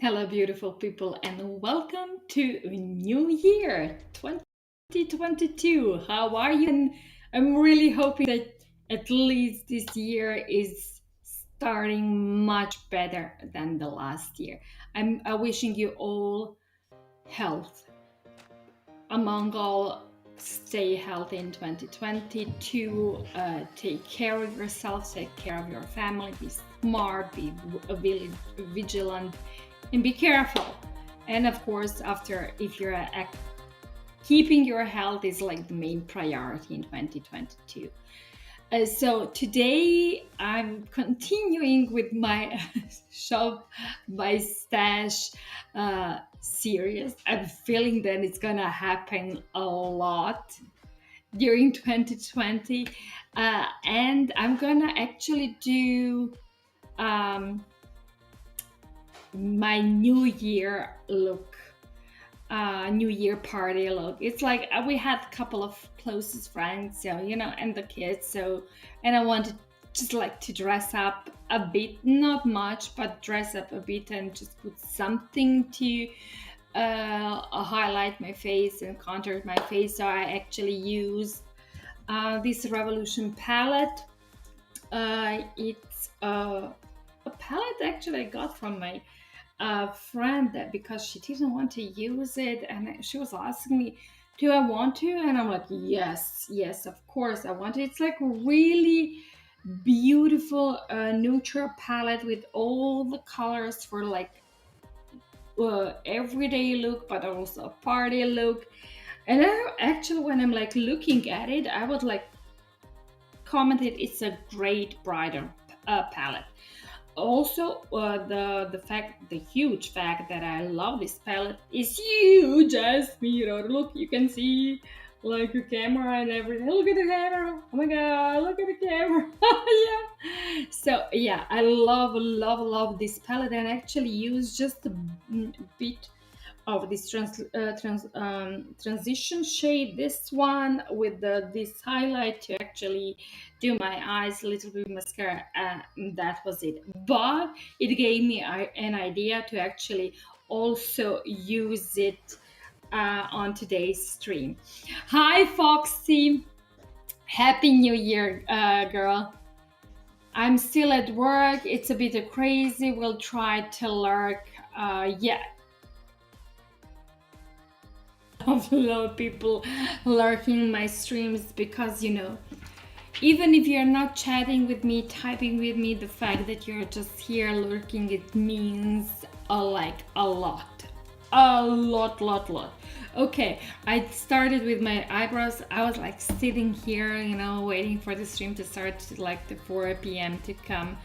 Hello, beautiful people, and welcome to a new year, 2022. How are you? And I'm really hoping that at least this year is starting much better than the last year. I'm wishing you all health. Among all, stay healthy in 2022. Take care of yourself, take care of your family, be smart, be vigilant, and be careful. And of course, after if you're keeping your health is like the main priority in 2022. So today I'm continuing with my shop my stash series. I'm feeling that it's gonna happen a lot during 2020, and I'm gonna actually do my New Year look, New Year party look. It's like we had a couple of closest friends, so and the kids. So, and I wanted just like to dress up a bit, not much, but dress up a bit and just put something to highlight my face and contour my face. So I actually used this Revolution palette. It's a palette actually I got from my friend that because she didn't want to use it, and she was asking me, do I want to? And I'm like, yes, of course I want to. It's like really beautiful neutral palette with all the colors for like everyday look, but also a party look. And I actually, when I'm like looking at it, I was like commented it's a great brighter palette. Also, the huge fact that I love this palette is huge as mirror. Look, you can see like the camera and everything. Look at the camera. Oh my god, look at the camera. Yeah. So yeah, I love this palette, and actually use just a bit of this transition shade, this one with this highlight to actually do my eyes, a little bit of mascara, that was it. But it gave me an idea to actually also use it on today's stream. Hi Foxy, happy new year, girl. I'm still at work, it's a bit crazy, we'll try to lurk. Yeah, of a lot of people lurking my streams, because even if you're not chatting with me, typing with me, the fact that you're just here lurking, it means a lot. Okay, I started with my eyebrows. I was like sitting here, waiting for the stream to start, like the 4 p.m. to come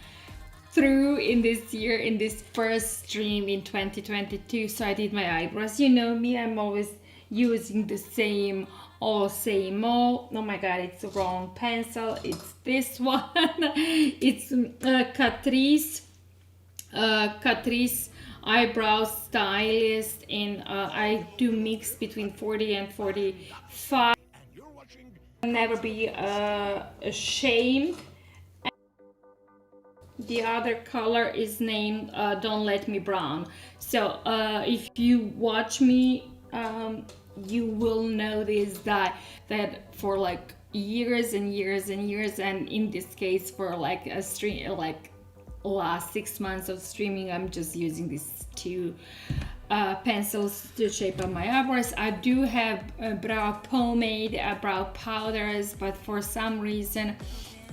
through in this year, in this first stream in 2022. So I did my eyebrows. You know me, I'm always using the same old. Oh my god, it's the wrong pencil. It's this one. It's Catrice eyebrow stylist, and I do mix between 40 and 45. Never be ashamed. The other color is named Don't Let Me Brown. So if you watch me, you will notice that for like years and years and years, and in this case for like a stream, like last 6 months of streaming, I'm just using these two pencils to shape up my eyebrows. I do have brow pomade, brow powders, but for some reason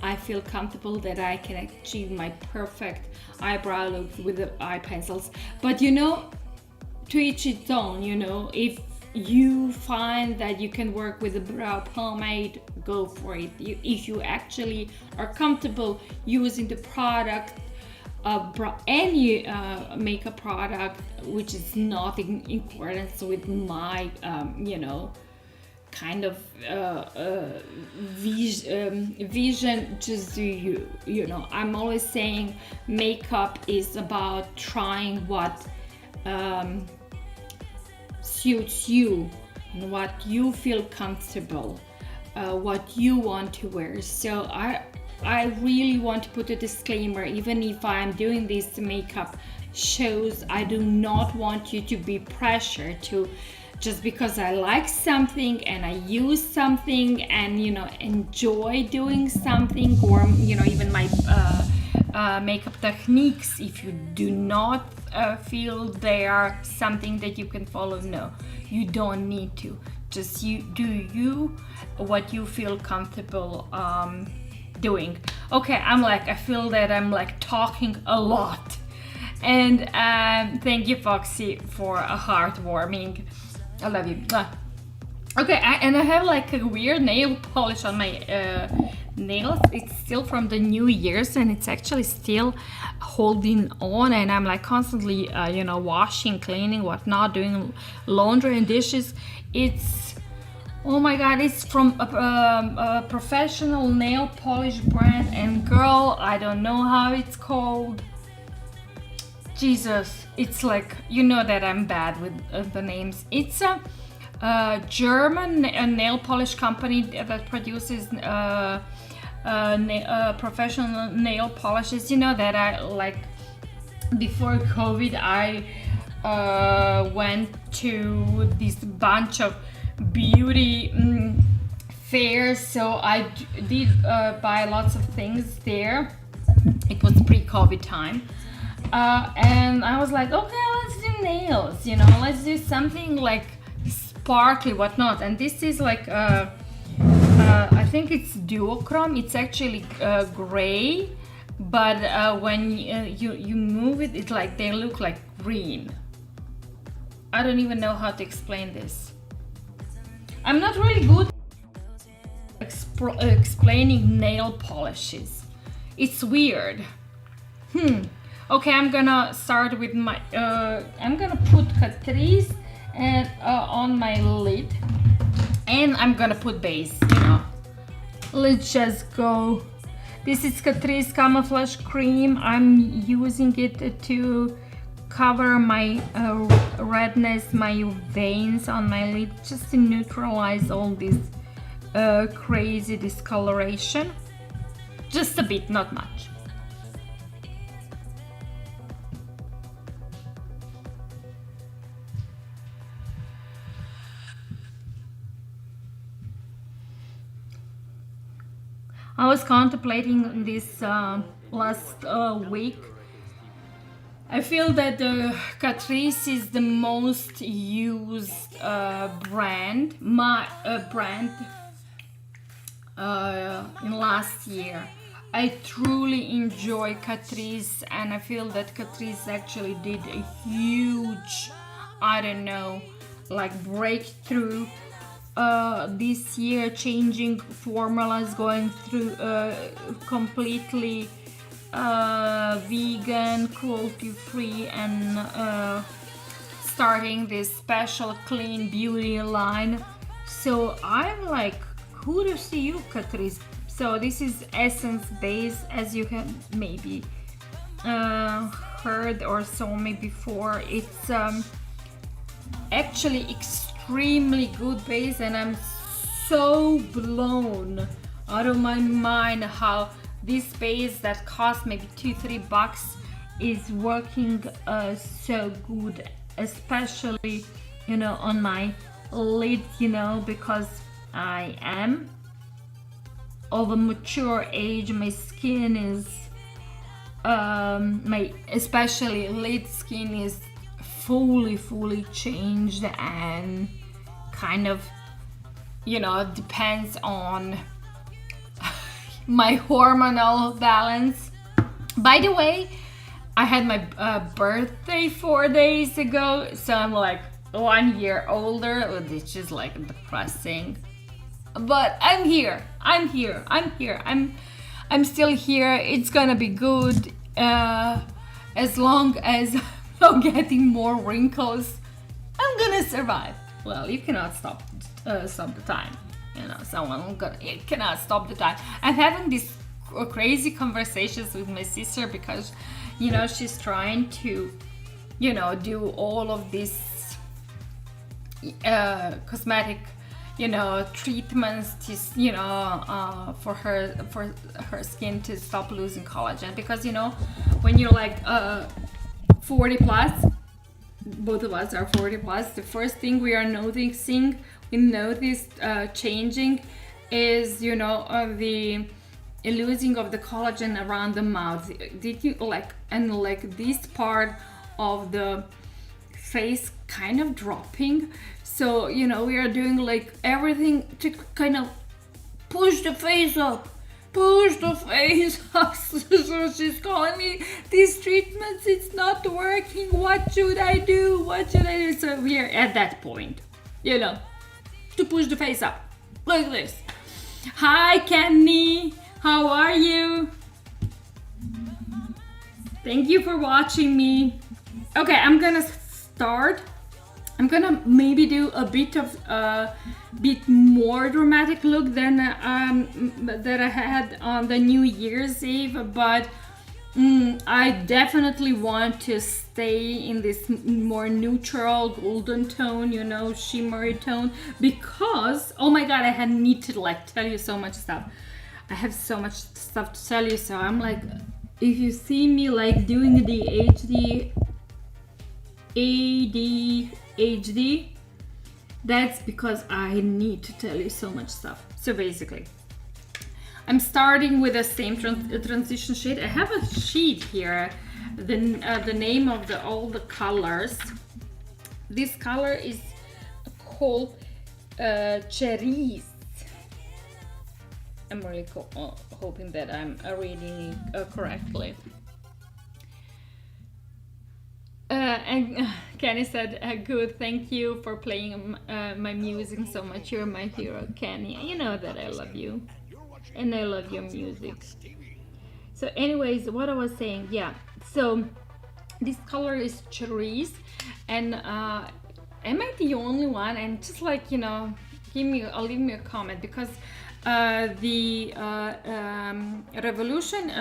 I feel comfortable that I can achieve my perfect eyebrow look with the eye pencils. But to each its own. If you find that you can work with a brow pomade, go for it. If you actually are comfortable using the product, any makeup product which is not in accordance with my kind of vision, just do you. I'm always saying makeup is about trying what suits you and what you feel comfortable, what you want to wear. So I really want to put a disclaimer, even if I'm doing these makeup shows, I do not want you to be pressured to, just because I like something and I use something and enjoy doing something, or even my makeup techniques, if you do not feel they are something that you can follow, no, you don't need to. Just what you feel comfortable doing. Okay, I feel that I'm talking a lot, and thank you Foxy for a heartwarming. I love you. Okay, and I have a weird nail polish on my nails. It's still from the New Year's, and it's actually still holding on, and I'm constantly washing, cleaning, whatnot, doing laundry and dishes. It's, oh my god, it's from a professional nail polish brand, and girl, I don't know how it's called. Jesus, it's that I'm bad with the names. It's a German nail polish company that produces professional nail polishes. That I before COVID, I went to this bunch of beauty fairs, so I did buy lots of things there. It was pre-COVID time. And I was like, okay, let's do nails, let's do something sparkly, whatnot. And this is I think it's duochrome. It's actually gray, but when you move it, it's they look like green. I don't even know how to explain this. I'm not really good at explaining nail polishes. It's weird. Okay, I'm gonna start with my I'm gonna put Catrice and on my lid, and I'm gonna put base, you know. Let's just go. This is Catrice Camouflage Cream. I'm using it to cover my redness, my veins on my lid, just to neutralize all this crazy discoloration. Just a bit, not much. I was contemplating this last week. I feel that Catrice is the most used brand, in last year. I truly enjoy Catrice, and I feel that Catrice actually did a huge, I don't know, like breakthrough this year, changing formulas, going through completely vegan, cruelty free, and starting this special clean beauty line. So I'm like, kudos to you, Catrice. So this is Essence Base, as you have maybe heard or saw me before. It's actually extremely good base, and I'm so blown out of my mind how this base that cost maybe $2-3 is working so good, especially, you know, on my lid, you know, because I am of a mature age. My skin is my especially lid skin is fully changed, and kind of, you know, depends on my hormonal balance. By the way, I had my birthday 4 days ago, so I'm like 1 year older, which is like depressing. But I'm here. I'm still here. It's gonna be good, as long as I'm not getting more wrinkles. I'm gonna survive. Well, you cannot stop the time. You know, you cannot stop the time. I'm having these crazy conversations with my sister because, you know, she's trying to, you know, do all of these cosmetic, you know, treatments to, you know, for her skin to stop losing collagen. Because, you know, when you're like 40 plus, both of us are 40 plus, the first thing we notice changing is, you know, the losing of the collagen around the mouth. Did you like, and like this part of the face kind of dropping. So, you know, we are doing like everything to kind of push the face up. So she's calling me, these treatments, it's not working. What should I do? So we are at that point, you know, to push the face up like this. Hi, Kenny. How are you? Thank you for watching me. Okay, I'm gonna start. I'm gonna maybe do a bit more dramatic look than that I had on the New Year's Eve, but I definitely want to stay in this more neutral golden tone, you know, shimmery tone, because oh my god, I need to like tell you so much stuff. I have so much stuff to tell you, so I'm like, if you see me like doing the ADHD, that's because I need to tell you so much stuff. So basically, I'm starting with the same transition shade. I have a sheet here, the name of all the colors. This color is called Cerise. I'm really hoping that I'm reading it correctly. And Kenny said, good, thank you for playing my music so much. You're my hero, Kenny. You know that I love you. and I love your music. So anyways, what I was saying, yeah, so this color is cerise, and am I the only one? And just like, you know, leave me a comment, because the Revolution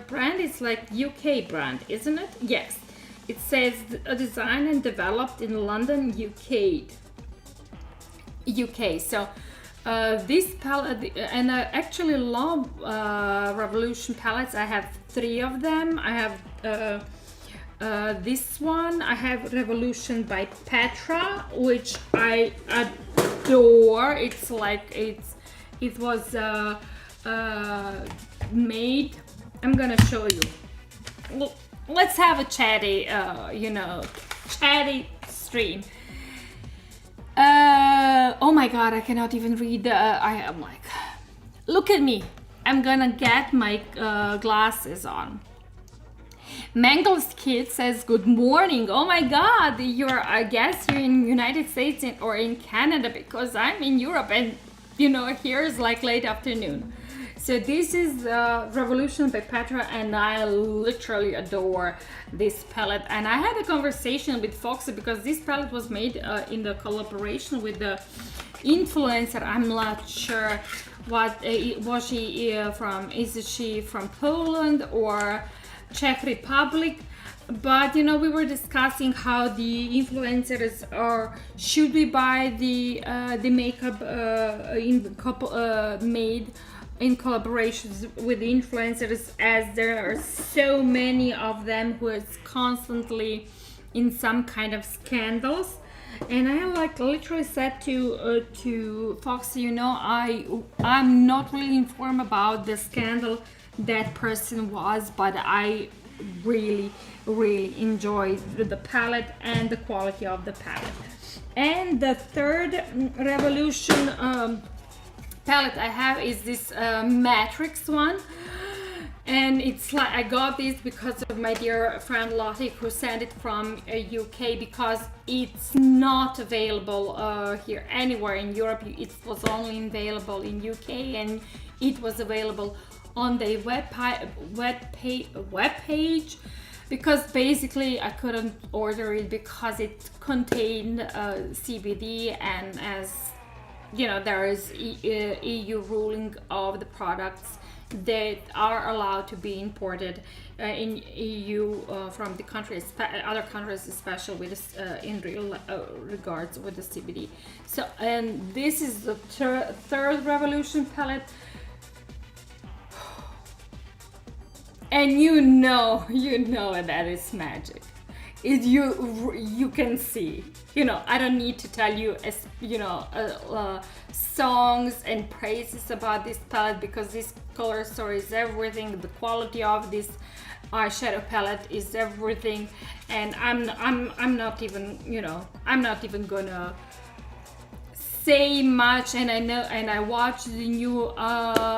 brand is like UK brand, isn't it? Yes, it says designed and developed in London, UK. So this palette, and I actually love Revolution palettes. I have 3 of them. I have this one. I have Revolution by Petra, which I adore. It's like it was made. I'm gonna show you. Let's have a chatty, chatty stream. Oh my god, I cannot even read. I am like, look at me. I'm gonna get my glasses on. Mangles Kid says good morning. Oh my god, I guess you're in United States or in Canada, because I'm in Europe, and you know, here is like late afternoon. So this is Revolution by Petra, and I literally adore this palette. And I had a conversation with Foxy, because this palette was made in the collaboration with the influencer. I'm not sure what was she from. Is she from Poland or Czech Republic? But you know, we were discussing how the influencers should we buy the makeup made in collaborations with influencers, as there are so many of them who is constantly in some kind of scandals. And I like literally said to Foxy, you know, I'm not really informed about the scandal that person was, but I really enjoyed the palette and the quality of the palette. And the third Revolution palette I have is this Matrix one, and it's like I got this because of my dear friend Lottie, who sent it from UK, because it's not available here anywhere in Europe. It was only available in UK, and it was available on the web page, because basically I couldn't order it because it contained CBD, and as you know, there is EU ruling of the products that are allowed to be imported in EU from the countries, other countries, especially with in real regards with the CBD. So, and this is the third Revolution palette, and you know that is magic. You can see, you know, I don't need to tell you, as you know, songs and praises about this palette, because this color story is everything. The quality of this eyeshadow palette is everything, and I'm not even, you know, I'm not even gonna say much. And I know, and I watched the new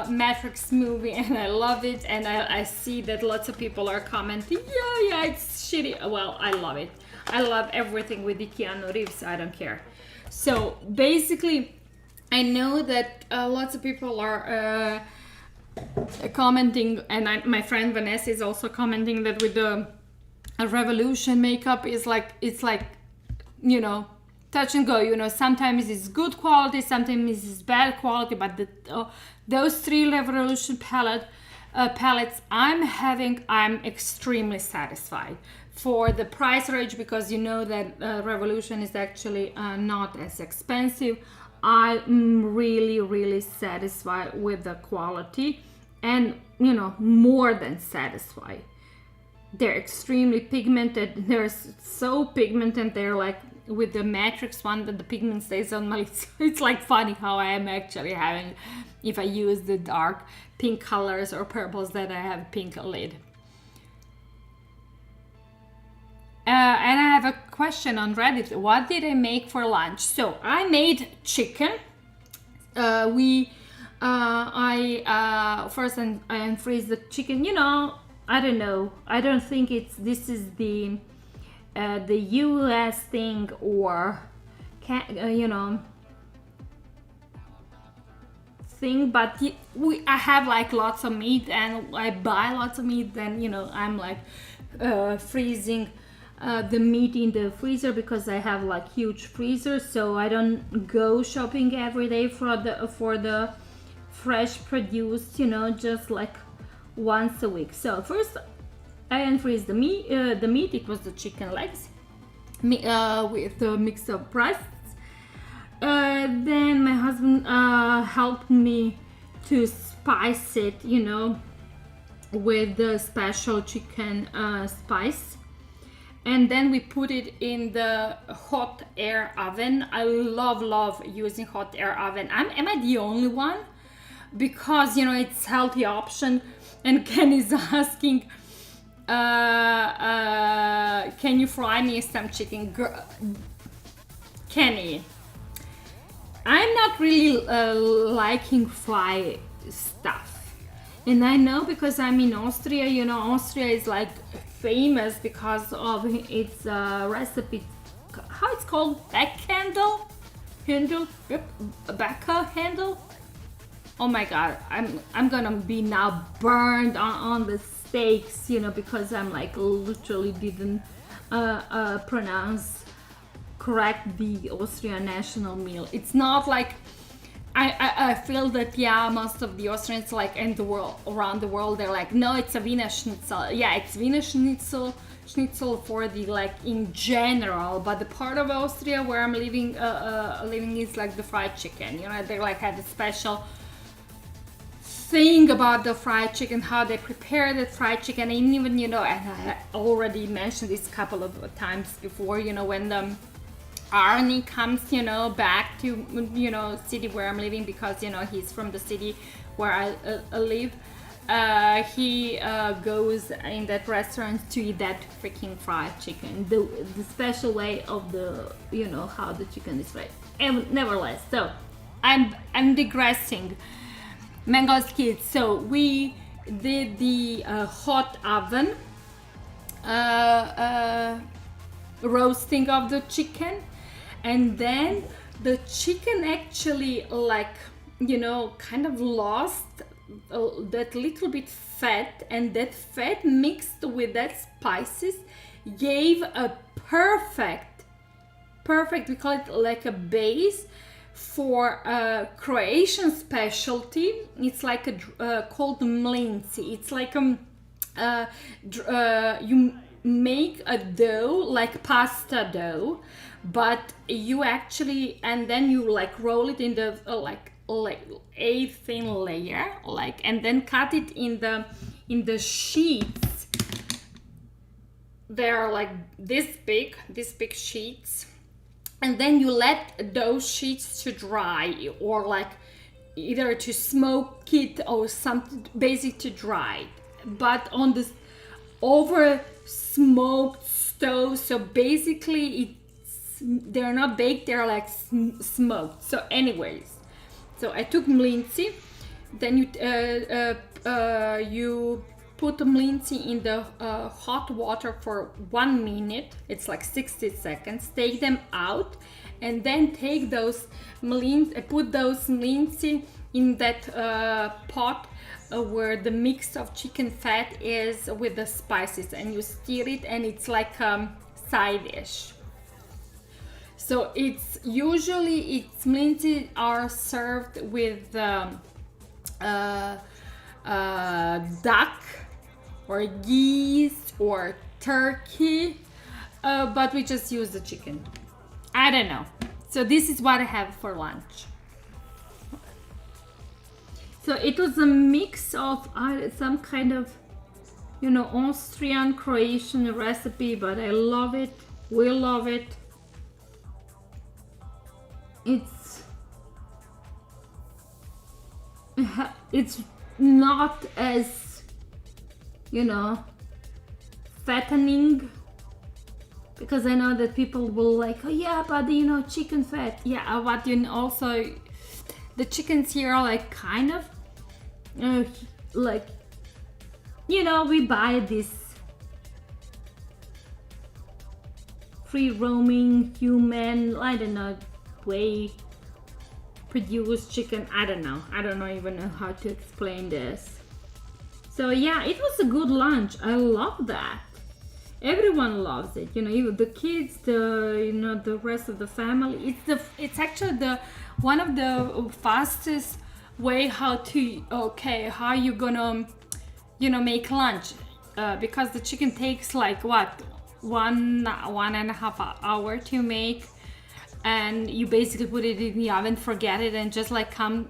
Matrix movie, and I love it, and I see that lots of people are commenting, yeah, it's shitty. Well, I love it. I love everything with the Keanu Reeves. I don't care. So basically, I know that lots of people are commenting, and my friend Vanessa is also commenting that with the Revolution makeup is like, it's like, you know, touch and go. You know, sometimes it's good quality, sometimes it's bad quality, but those 3 Revolution palettes I'm extremely satisfied for the price range, because you know that Revolution is actually not as expensive. I'm really satisfied with the quality, and you know, more than satisfied. They're extremely pigmented. They're so pigmented. They're like, with the Matrix one, that the pigment stays on my lips. It's like funny how I am actually having, if I use the dark pink colors or purples, that I have pink lid. And I have a question on Reddit. What did I make for lunch? So I made chicken. I first unfreeze the chicken. You know, I don't know. I don't think this is the US thing, or you know, thing, but I have like lots of meat, and I buy lots of meat. Then I'm like freezing the meat in the freezer, because I have like huge freezer, so I don't go shopping every day for the fresh produce, just like once a week. So first I unfreeze the meat. It was the chicken legs with a mix of breasts. Then my husband helped me to spice it, with the special chicken spice. And then we put it in the hot air oven. I love using hot air oven. Am I the only one? Because it's healthy option. And Ken is asking, can you fry me some chicken? Kenny, I'm not really liking fried stuff, and I know because I'm in Austria. Austria is like famous because of its recipe. How it's called? Back handle. Oh my God, I'm gonna be now burned on the steaks, because I'm like literally didn't pronounce correct the Austrian national meal. It's not like I feel that most of the Austrians like in the world, around the world, they're like, no, it's a Wiener Schnitzel. Yeah, it's Wiener Schnitzel for the like in general, but the part of Austria where I'm living is like the fried chicken. They like have a special thing about the fried chicken, how they prepare the fried chicken, and even and I already mentioned this a couple of times before. When the Arnie comes, back to city where I'm living, because he's from the city where I live. He goes in that restaurant to eat that freaking fried chicken, the special way of the how the chicken is fried. And nevertheless, so I'm digressing. Mango's kids. So we did the hot oven roasting of the chicken, and then the chicken actually kind of lost that little bit fat, and that fat mixed with that spices gave a perfect, we call it like a base for a Croatian specialty. It's like called mlinci. It's like you make a dough like pasta dough, but you actually, and then you like roll it in the like a thin layer, and then cut it in the sheets. They're like this big sheets, and then you let those sheets to dry, or like either to smoke it or something basic to dry, but on this over smoked stove. So basically they're not baked, they're like smoked. So anyways, so I took mlinci, then you put the mlinci in the hot water for 1 minute. It's like 60 seconds. Take them out, and then take those put those mlinci in that pot where the mix of chicken fat is with the spices, and you stir it, and it's like side dish. So it's usually mlinci are served with duck or geese or turkey, but we just use the chicken. I don't know. So this is what I have for lunch. So it was a mix of some kind of Austrian Croatian recipe, but I love it. We love it. It's not as fattening, because I know that people will like, oh yeah, but chicken fat. Yeah, but also the chickens here are like kind of like we buy this free roaming human, I don't know, way produced chicken. I don't know even know how to explain this. So yeah, it was a good lunch. I love that. Everyone loves it, you know, even the kids, the rest of the family. It's actually the one of the fastest way how you gonna make lunch, because the chicken takes like what, one and a half hour to make, and you basically put it in the oven, forget it, and just like come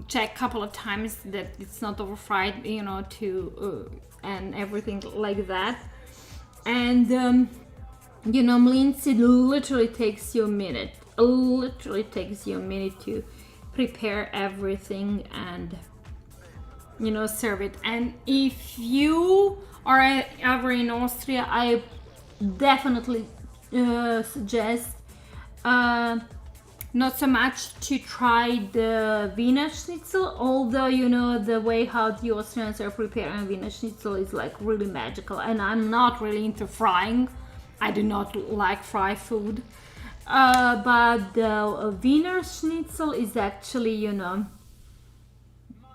check a couple of times that it's not over fried, and everything like that. And mlinzi literally takes you a minute. Literally takes you a minute to prepare everything and serve it. And if you are ever in Austria, I definitely suggest not so much to try the Wiener Schnitzel, although the way how the Austrians are preparing Wiener Schnitzel is like really magical, and I'm not really into frying. I do not like fried food, but the Wiener Schnitzel is actually,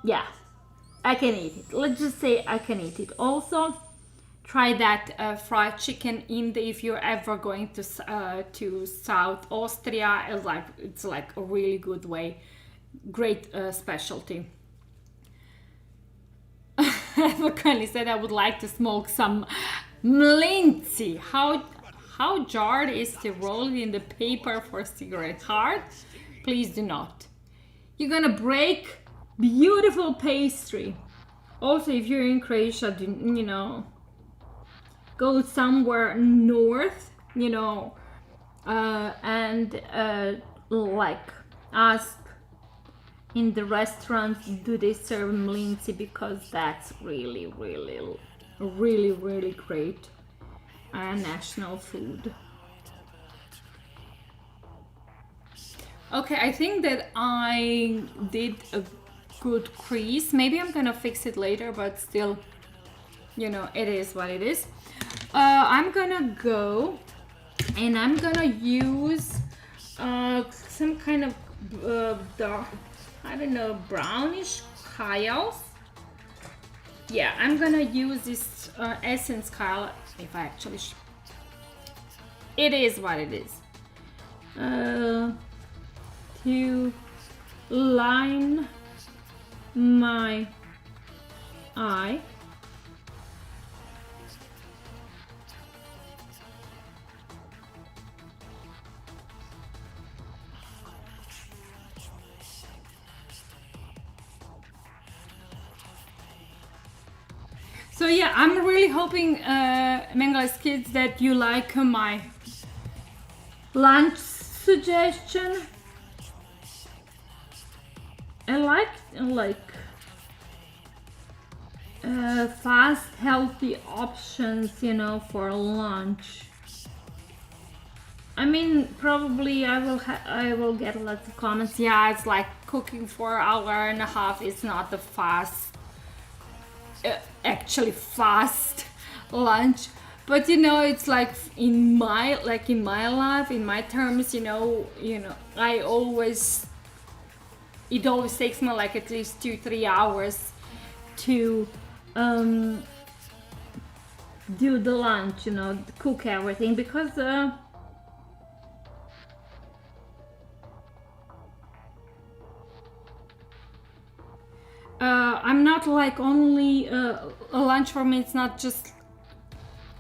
yeah, I can eat it. Let's just say I can eat it. Also, try that fried chicken if you're ever going to South Austria. It's like a really good way, great specialty. I kindly said I would like to smoke some mlinzi. How jarred is to roll it in the paper for cigarette? Hard? Please do not. You're gonna break beautiful pastry. Also, if you're in Croatia, go somewhere north, and like ask in the restaurants, do they serve mlinzi, because that's really, really, really, really great national food. Okay, I think that I did a good crease. Maybe I'm gonna fix it later, but still, it is what it is. I'm gonna go and I'm gonna use some kind of dark, I don't know, brownish Kyles. Yeah, I'm gonna use this Essence Kyle. If I actually it is what it is, to line my eye. So yeah, I'm really hoping, Mengele's kids, that you like my lunch suggestion. I like fast, healthy options, for lunch. I mean, probably I will get lots of comments. Yeah, it's like cooking for an hour and a half is not the fast. Actually fast lunch, but it's like in my life, in my terms, it always takes me like at least 2-3 hours to do the lunch, cook everything, because I'm not like only a lunch for me. It's not just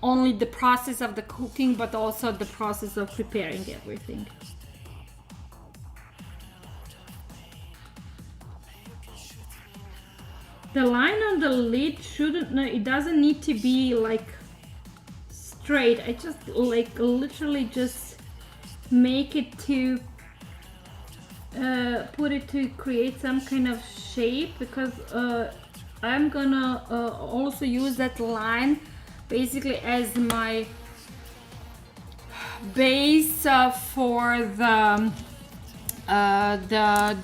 only the process of the cooking, but also the process of preparing everything. The line on the lid it doesn't need to be like straight. I just like literally just make it to put it to create some kind of shape, because I'm gonna also use that line basically as my base for the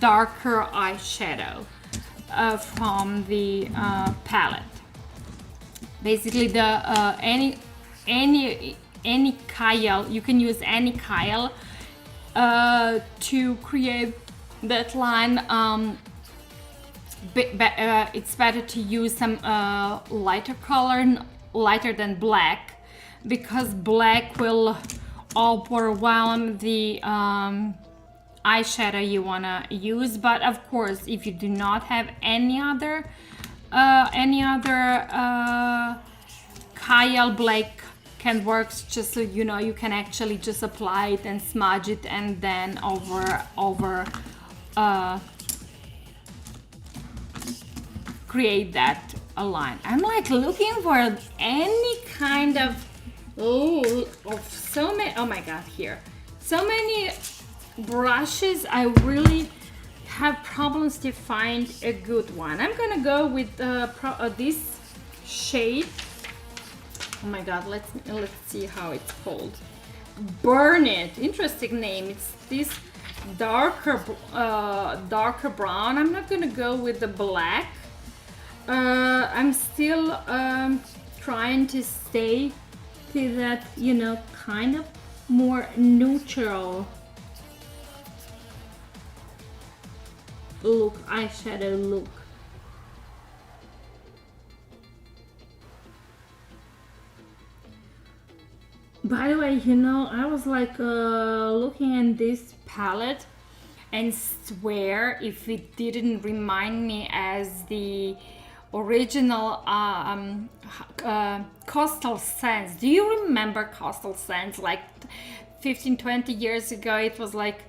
darker eyeshadow from the palette. Basically, the any Kyle, you can use any Kyle to create that line, it's better to use some lighter color, lighter than black, because black will overwhelm the eyeshadow you wanna use. But of course, if you do not have any other Kyle Black can work, just so you know, you can actually just apply it and smudge it and then over create that a line. I'm like looking for any kind of so many, oh my god, here so many brushes. I really have problems to find a good one. I'm gonna go with this shade. Oh my god, let's see how it's called. Burn It. Interesting name. It's this darker brown. I'm not gonna go with the black. I'm still trying to stay to that, you know, kind of more neutral look, eyeshadow look. By the way, you know, I was like looking at this palette and swear if it didn't remind me as the original Coastal Scents. Do you remember Coastal Scents? Like 15-20 years ago, it was like,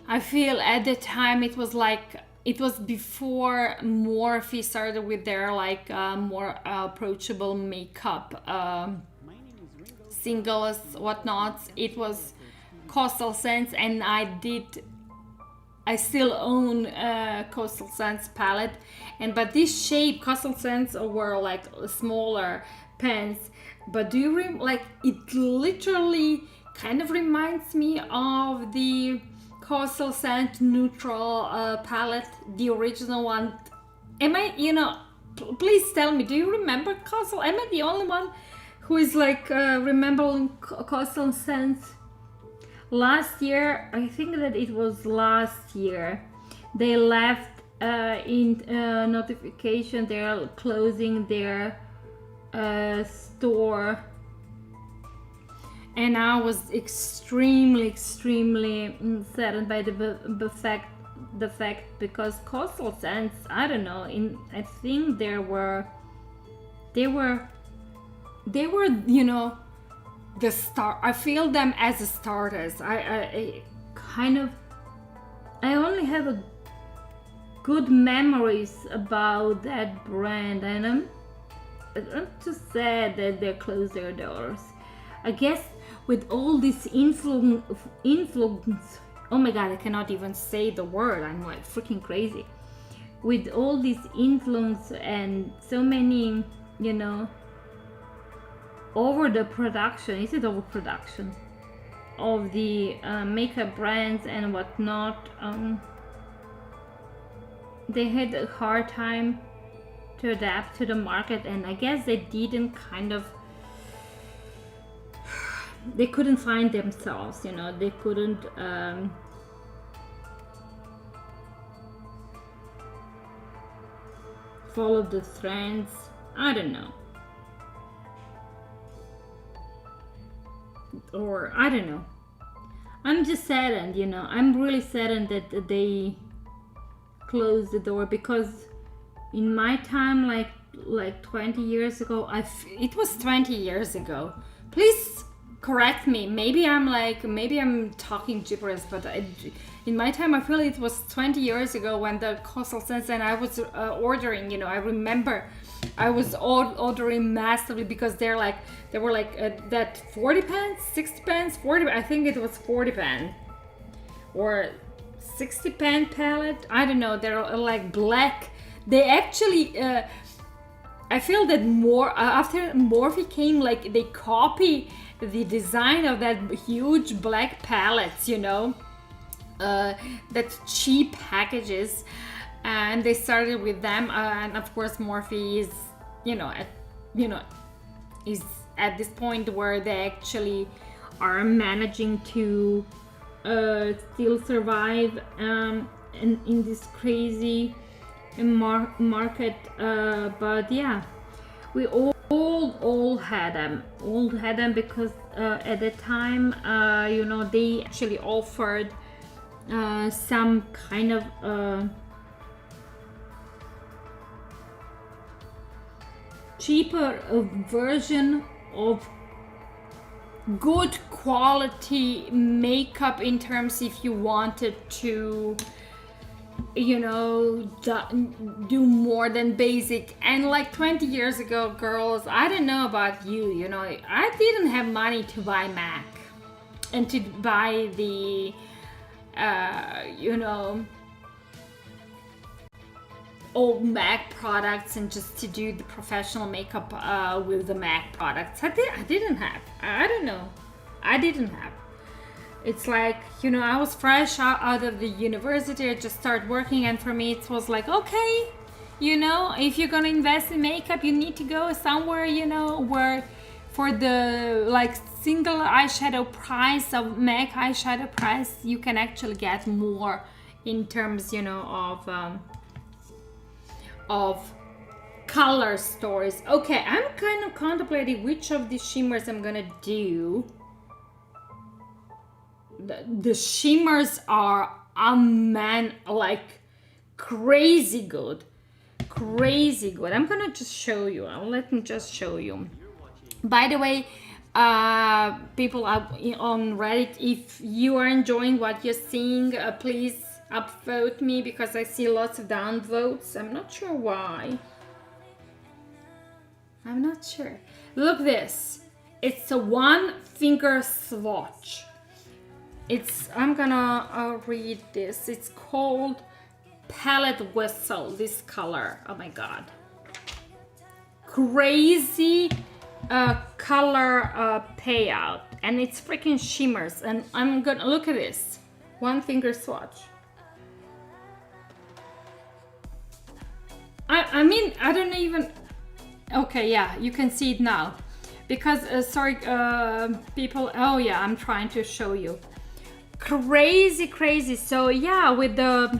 I feel at the time it was like, it was before Morphe started with their like more approachable makeup singles, whatnots. It was Coastal Scents, and I still own Coastal Scents palette, but this shape Coastal Scents were like smaller pens. But do you like it? Literally, kind of reminds me of the Coastal Scent neutral palette, the original one. Am I? You know, please tell me. Do you remember Coastal? Am I the only one who is like remembering Coastal Scents? Last year, I think that it was last year, they left in notification they're closing their store, and I was extremely saddened by the fact because Coastal Scents, I don't know, I think they were you know, the star. I feel them as a starters. I kind of, I only have a good memories about that brand, and I'm just sad that they closed their doors. I guess with all this influence, oh my god, I cannot even say the word, I'm like freaking crazy. With all this influence and so many, you know, over the production, is it overproduction of the makeup brands and whatnot, they had a hard time to adapt to the market, and I guess they didn't they couldn't find themselves, you know, they couldn't follow the trends. I don't know, or I don't know. I'm just saddened, you know, I'm really saddened that they closed the door, because in my time, like 20 years ago, it was 20 years ago. Please correct me. Maybe I'm talking gibberish, but in my time, I feel it was 20 years ago when the Coastal Scents, and I was ordering, you know, I remember I was ordering massively, because they were like that 40 pence, 60 pence, 40, I think it was 40 pen or 60 pen palette. I don't know, they're like black. They actually I feel that more after Morphe came, like they copy the design of that huge black palettes, you know, that cheap packages, and they started with them, and of course Morphe is, is at this point where they actually are managing to still survive. in this crazy market, but yeah, we all had them because at the time, they actually offered some kind of cheaper version of good quality makeup, in terms if you wanted to do more than basic. And like 20 years ago, girls, I don't know about you, I didn't have money to buy MAC and to buy the old MAC products and just to do the professional makeup with the MAC products. I didn't have. I don't know. I didn't have. It's like, I was fresh out of the university. I just started working, and for me it was like, okay, if you're gonna invest in makeup, you need to go somewhere, where for the like single eyeshadow price of MAC eyeshadow price, you can actually get more in terms, of color stories. Okay, I'm kind of contemplating which of these shimmers I'm gonna do. The shimmers are like crazy good. I'm gonna just show you. Let me just show you. By the way, people on Reddit, if you are enjoying what you're seeing, please upvote me, because I see lots of downvotes. I'm not sure why. I'm not sure. Look this. It's a one finger swatch. I'm gonna read this. It's called Palette Whistle, this color. Oh my god. Crazy color payout. And it's freaking shimmers. And I'm gonna look at this. One finger swatch. I mean, I don't even... Okay, yeah, you can see it now. Because, sorry, people... Oh yeah, I'm trying to show you. Crazy. So yeah, with the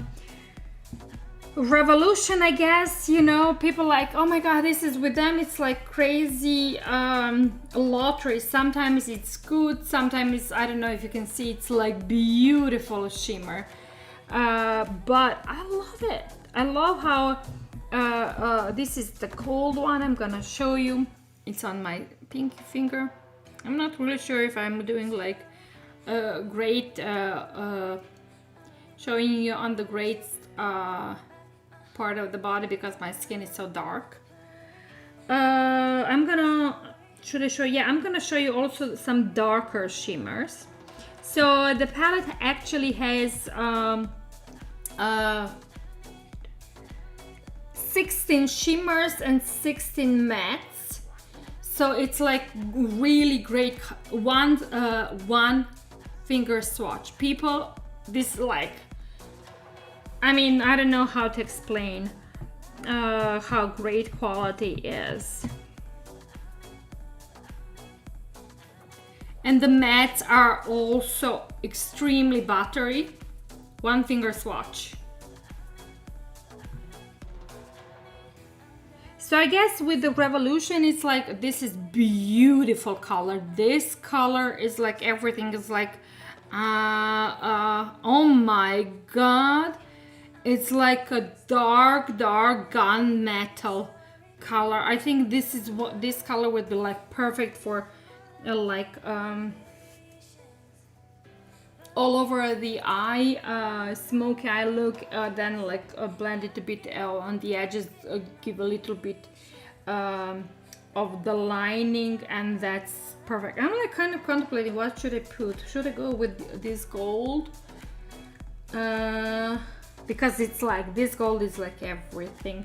revolution, I guess, people like, oh my god, this is with them, it's like crazy lottery. Sometimes it's good, sometimes I don't know if you can see, it's like beautiful shimmer, but I love it. I love how this is the cold one. I'm gonna show you. It's on my pinky finger. I'm not really sure if I'm doing like great showing you on the great part of the body, because my skin is so dark. Should I show? Yeah, I'm gonna show you also some darker shimmers. So the palette actually has 16 shimmers and 16 mattes. So it's like really great one finger swatch. People, this like, I mean, I don't know how to explain how great quality is. And the mattes are also extremely buttery. One finger swatch. So I guess with the revolution, it's like, this is beautiful color. This color is like, everything is like, oh my god. It's like a dark gunmetal color. I think this is what this color would be like perfect for all over the eye, smoky eye look, then like blend it a bit on the edges, give a little bit of the lining, and that's perfect. I'm like kind of contemplating what should I put. Should I go with this gold? Because it's like, this gold is like everything.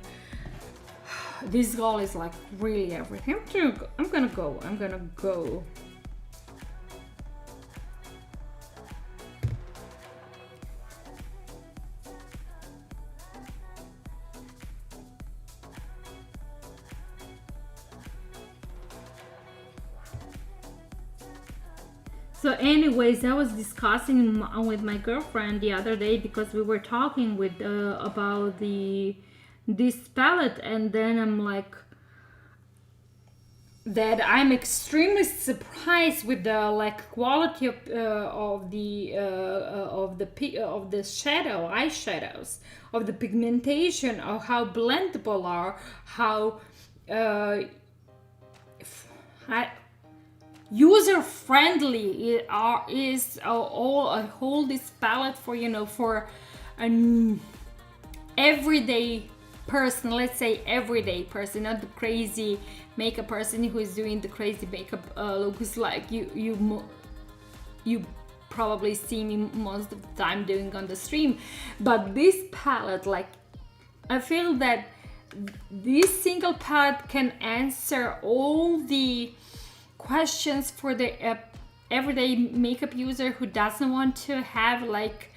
This gold is like really everything. I'm gonna go. So anyways, I was discussing with my girlfriend the other day because we were talking with about the this palette, and then I'm like that I'm extremely surprised with the like quality of the shadow eyeshadows, of the pigmentation, of how blendable are, how uh, user friendly is all I hold this palette for, you know, for an everyday person, let's say everyday person, not the crazy makeup person who is doing the crazy makeup looks like you probably see me most of the time doing on the stream. But this palette, like, I feel that this single palette can answer all the questions for the everyday makeup user who doesn't want to have like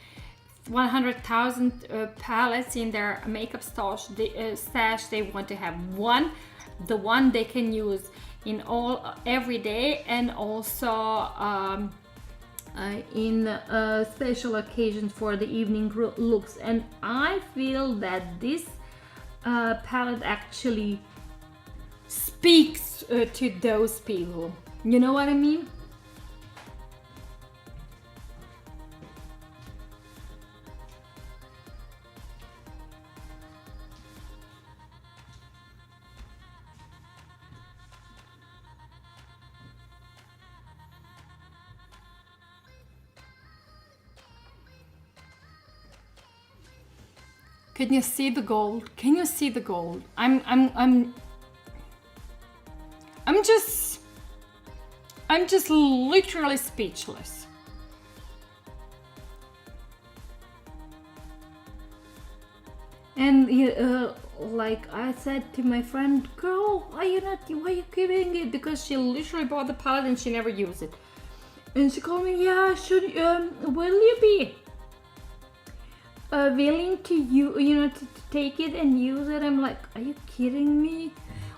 100,000 palettes in their makeup stash. They want to have the one they can use in all every day, and also in special occasions for the evening looks. And I feel that this palette actually speaks to those people. You know what I mean? Can you see the gold? Can you see the gold? I'm just literally speechless. And like I said to my friend, girl, why are you giving it? Because she literally bought the palette and she never used it. And she called me, yeah, will you be willing to to take it and use it? I'm like, are you kidding me?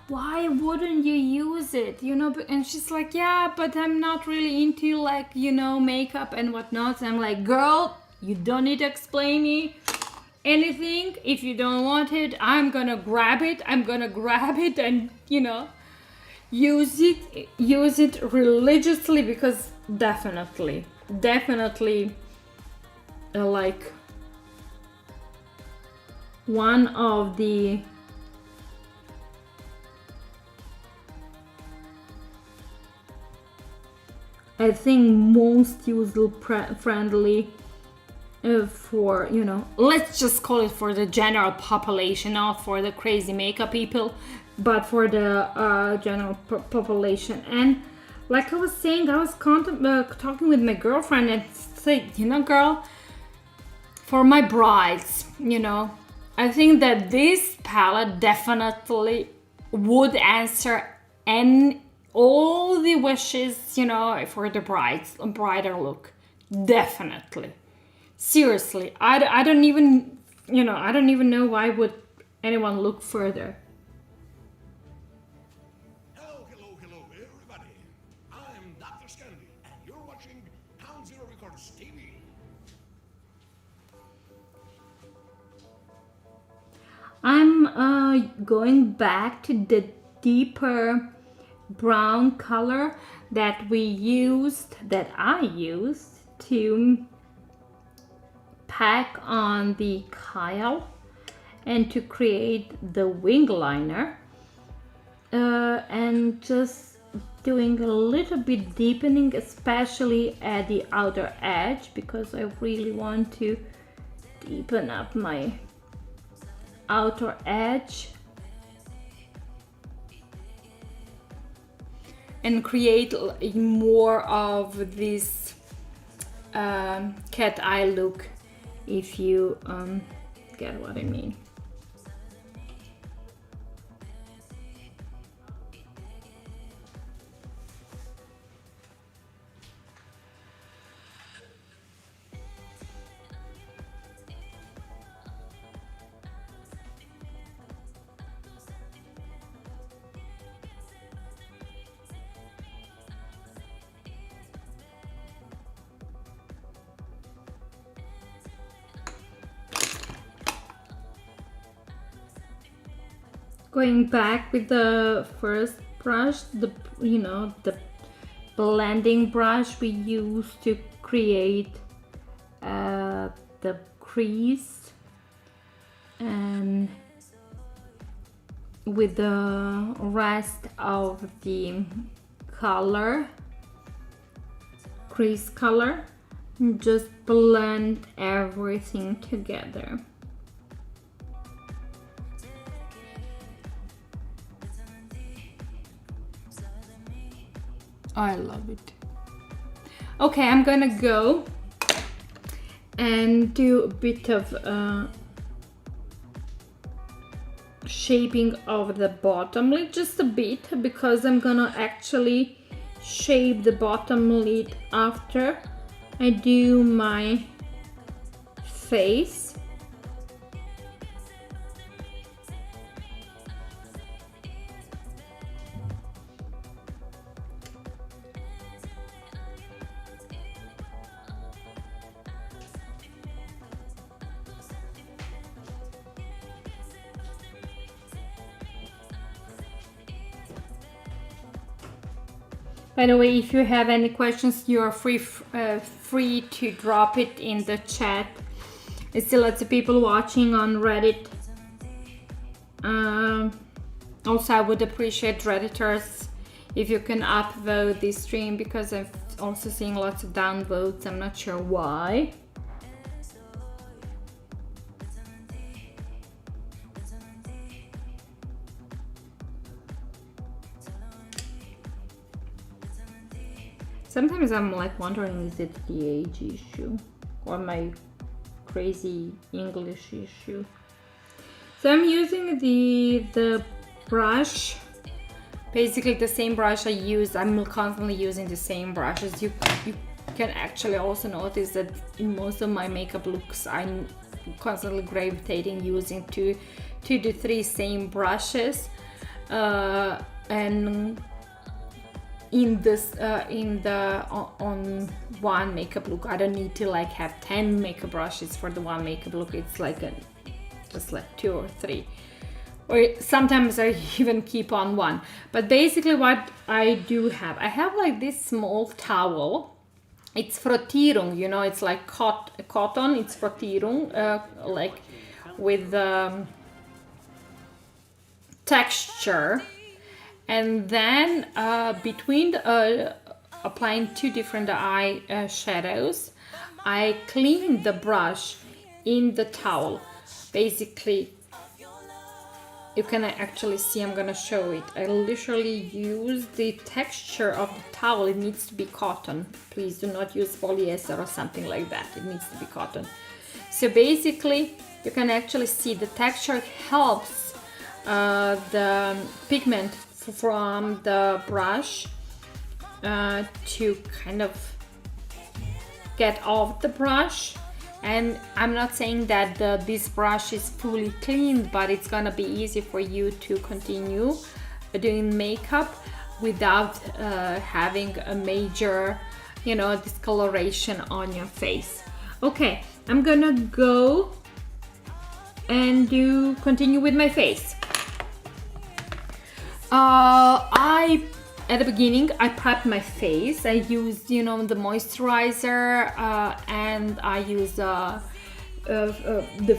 Why wouldn't you use it? And she's like, yeah, but I'm not really into like makeup and whatnot. So I'm like, girl, you don't need to explain me anything. If you don't want it, I'm gonna grab it and use it religiously, because definitely like one of the I think most user friendly for let's just call it for the general population, not for the crazy makeup people, but for the general population. And like I was saying, I was talking with my girlfriend and said, girl, for my brides, I think that this palette definitely would answer all the wishes, for the bridal look. Definitely. Seriously, I don't even, I don't even know why would anyone look further. Hello, everybody. I'm Dr. Scandy, and you're watching Count Zero Records TV. I'm going back to the deeper brown color that I used to pack on the Kyle and to create the wing liner, and just doing a little bit deepening, especially at the outer edge, because I really want to deepen up my outer edge and create more of this cat eye look, if you get what I mean. Going back with the first brush, the blending brush we used to create the crease, and with the rest of the color, crease color, just blend everything together. I love it. Okay, I'm gonna go and do a bit of shaping of the bottom lid, just a bit, because I'm gonna actually shape the bottom lid after I do my face. By the way, if you have any questions, you are free to drop it in the chat. There's still lots of people watching on Reddit. Also, I would appreciate Redditors if you can upvote this stream, because I'm also seeing lots of downvotes. I'm not sure why. Sometimes I'm like wondering, is it the age issue or my crazy English issue? So I'm using the brush, basically the same brush I use. I'm constantly using the same brushes. You can actually also notice that in most of my makeup looks, I'm constantly gravitating using two to three same brushes, and in this on one makeup look I don't need to like have 10 makeup brushes for the one makeup look. It's like just like 2 or 3, or sometimes I even keep on one. But basically what I do have, I have like this small towel. It's Frottierung, you know, it's like cotton. It's Frottierung, like with texture. And then between applying 2 different eye shadows, I clean the brush in the towel. Basically, you can actually see, I'm gonna show it. I literally use the texture of the towel. It needs to be cotton. Please do not use polyester or something like that. It needs to be cotton. So basically, you can actually see the texture helps the pigment from the brush to kind of get off the brush. And I'm not saying that this brush is fully clean, but it's gonna be easy for you to continue doing makeup without having a major, you know, discoloration on your face. Okay, I'm gonna go and continue with my face. At the beginning, I prepped my face. I used, you know, the moisturizer, and I use the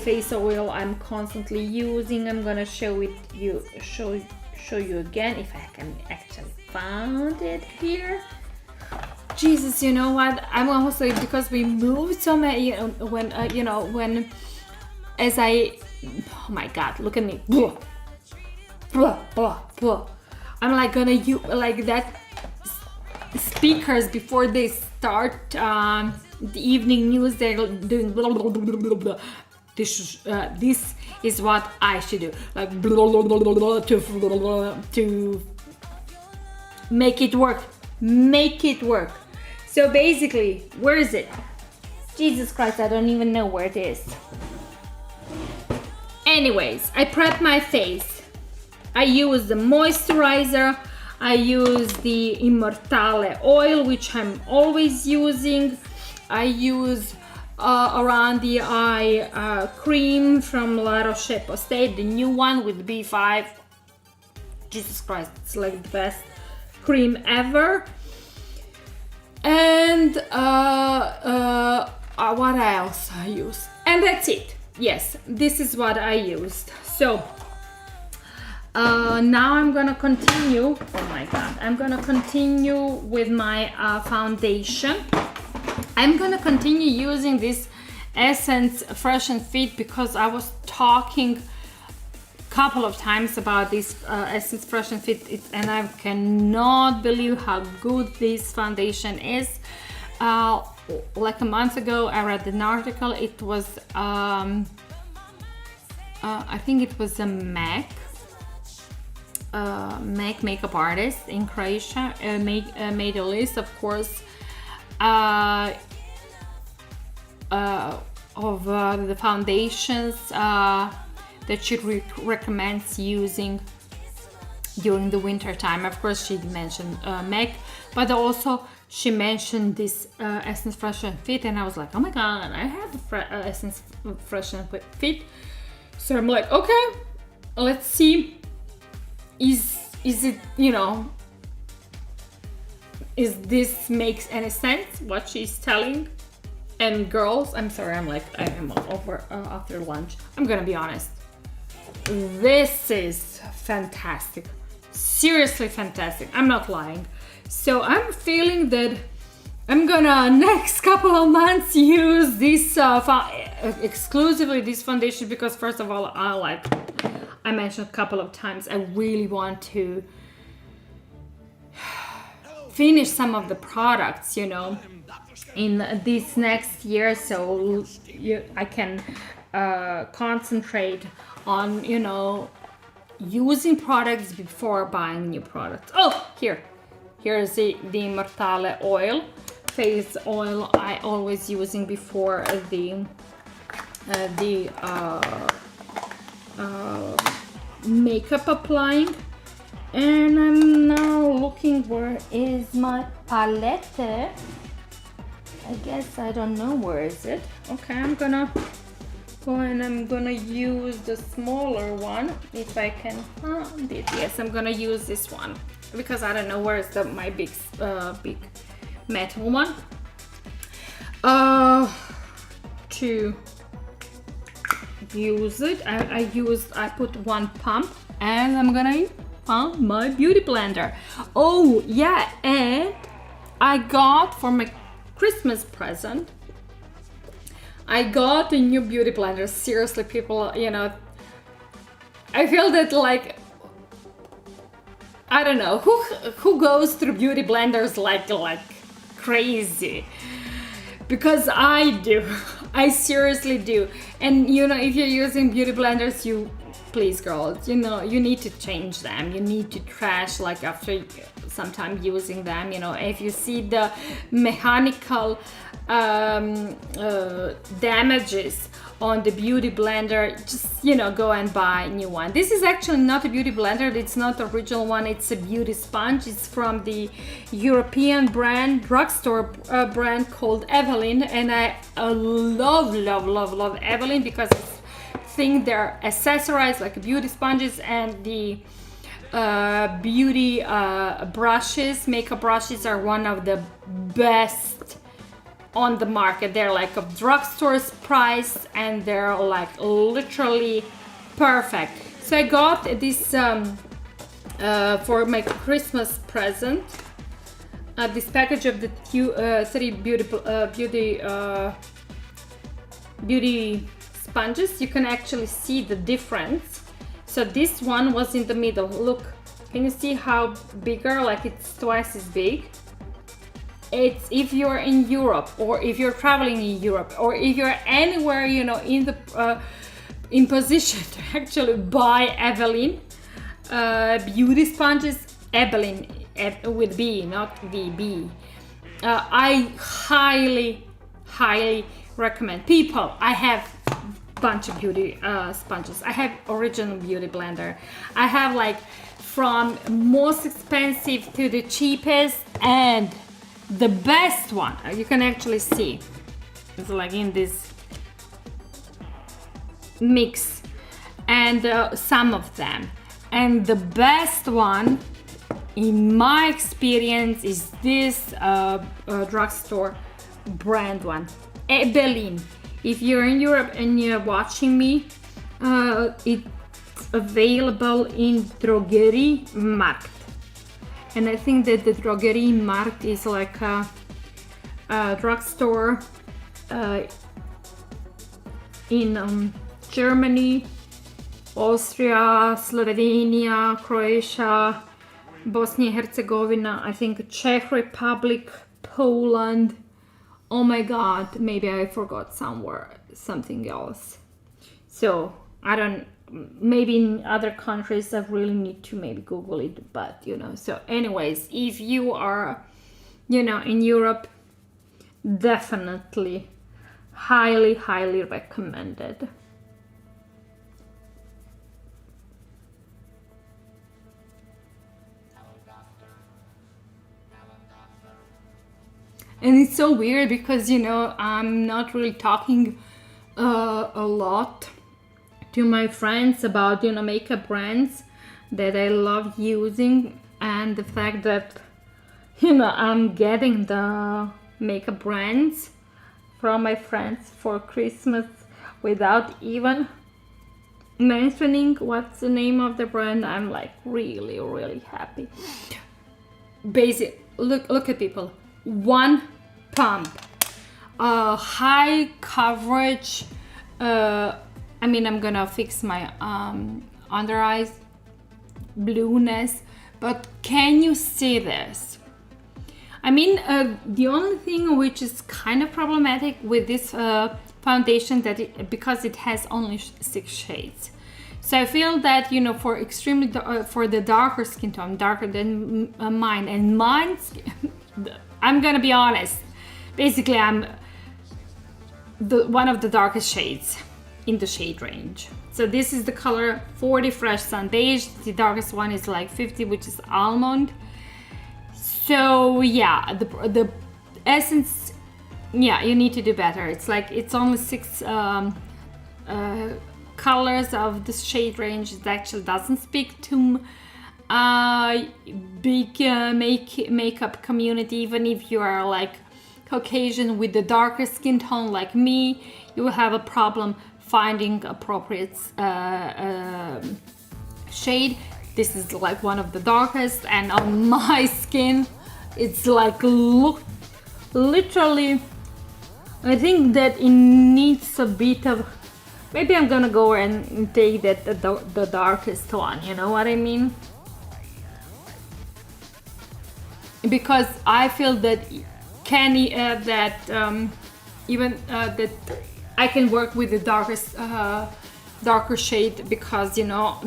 face oil I'm constantly using. I'm gonna show you again if I can actually find it here. Jesus, you know what? I'm also, because we moved so many, oh my God, look at me. Blah, blah, blah. I'm like gonna use like that speakers before they start the evening news. They're doing blah, blah, blah, blah, blah. This is what I should do, like blah, blah, blah, blah, to make it work. So basically, where is it? Jesus Christ, I don't even know where it is. Anyways, I prepped my face. I use the moisturizer, I use the Immortale oil, which I'm always using. I use around the eye cream from La Roche-Posay, the new one with B5. Jesus Christ, it's like the best cream ever. And what else I use? And that's it. Yes, this is what I used. So now I'm gonna continue. Oh my god, I'm gonna continue with my foundation. I'm gonna continue using this Essence Fresh and Fit because I was talking couple of times about this Essence Fresh and Fit, and I cannot believe how good this foundation is. Like a month ago I read an article. It was I think it was a MAC makeup artist in Croatia made a list, of course, of the foundations that she recommends using during the winter time. Of course, she mentioned MAC, but also she mentioned this Essence Fresh and Fit, and I was like, oh my god, I have the Essence Fresh and Fit. So I'm like, okay, let's see. Is it, you know, is this makes any sense what she's telling? And girls, I'm sorry, I am over after lunch. I'm gonna be honest. This is fantastic. Seriously fantastic. I'm not lying. So I'm feeling that I'm gonna next couple of months use this exclusively this foundation because first of all, I mentioned a couple of times, I really want to finish some of the products, you know, in this next year, so I can concentrate on, you know, using products before buying new products. Oh, here's the Immortale oil, face oil I always using before the makeup applying. And I'm now looking, where is my palette? I guess I don't know where is it. Okay, I'm gonna go and I'm gonna use the smaller one if I can find it. Yes, I'm gonna use this one because I don't know where is my big metal one. To use it, I put one pump, and I'm gonna pump my beauty blender. Oh yeah, and I got for my Christmas present, I got a new beauty blender. Seriously, people, you know, I feel that, like, I don't know who goes through beauty blenders like crazy, because I do. I seriously do. And you know, if you're using beauty blenders, please girls, you know, you need to change them. You need to trash like after some time using them. You know, if you see the mechanical damages on the beauty blender, just, you know, go and buy a new one. This is actually not a beauty blender. It's not the original one. It's a beauty sponge. It's from the European brand, drugstore brand called Evelyn, and I love Evelyn because I think they're accessorized like beauty sponges, and the beauty brushes, makeup brushes, are one of the best on the market. They're like a drugstore's price, and they're like literally perfect. So I got this for my Christmas present, this package of the 3 beauty sponges. You can actually see the difference. So this one was in the middle. Look, can you see how bigger? Like, it's twice as big. It's if you're in Europe, or if you're traveling in Europe, or if you're anywhere, you know, in the in position to actually buy Evelyn beauty sponges, Evelyn with B, not VB. I highly recommend people. I have bunch of beauty sponges. I have original beauty blender. I have like from most expensive to the cheapest, and the best one you can actually see it's like in this mix, and some of them And the best one, in my experience, is this drugstore brand one, Ebelin. If you're in Europe and you're watching me, it's available in Drogerie Markt. And I think that the Drogerie Markt is like a drugstore in Germany, Austria, Slovenia, Croatia, Bosnia and Herzegovina, I think Czech Republic, Poland. Oh my god, maybe I forgot something else. So I don't, maybe in other countries I really need to maybe Google it, but you know. So anyways, if you are, you know, in Europe, definitely highly recommended. And it's so weird because, you know, I'm not really talking a lot to my friends about, you know, makeup brands that I love using, and the fact that, you know, I'm getting the makeup brands from my friends for Christmas without even mentioning what's the name of the brand. I'm like really happy. Basic, look at people. One pump, high coverage. I mean, I'm gonna fix my under eyes blueness, but can you see this? I mean, the only thing which is kind of problematic with this foundation that because it has only 6 shades. So I feel that, you know, for extremely for the darker skin tone, darker than mine, and mine's, I'm gonna be honest. Basically, I'm one of the darkest shades in the shade range. So this is the color 40 Fresh Sun Beige. The darkest one is like 50, which is almond. So yeah, the essence, yeah, you need to do better. It's like it's only 6 colors of the shade range. It actually doesn't speak to big makeup community. Even if you are like Caucasian with the darker skin tone like me, you will have a problem finding appropriate shade. This is like one of the darkest, and on my skin it's like literally, I think that it needs a bit of, maybe I'm gonna go and take that the darkest one, you know what I mean? Because I feel that even that I can work with the darkest darker shade, because, you know,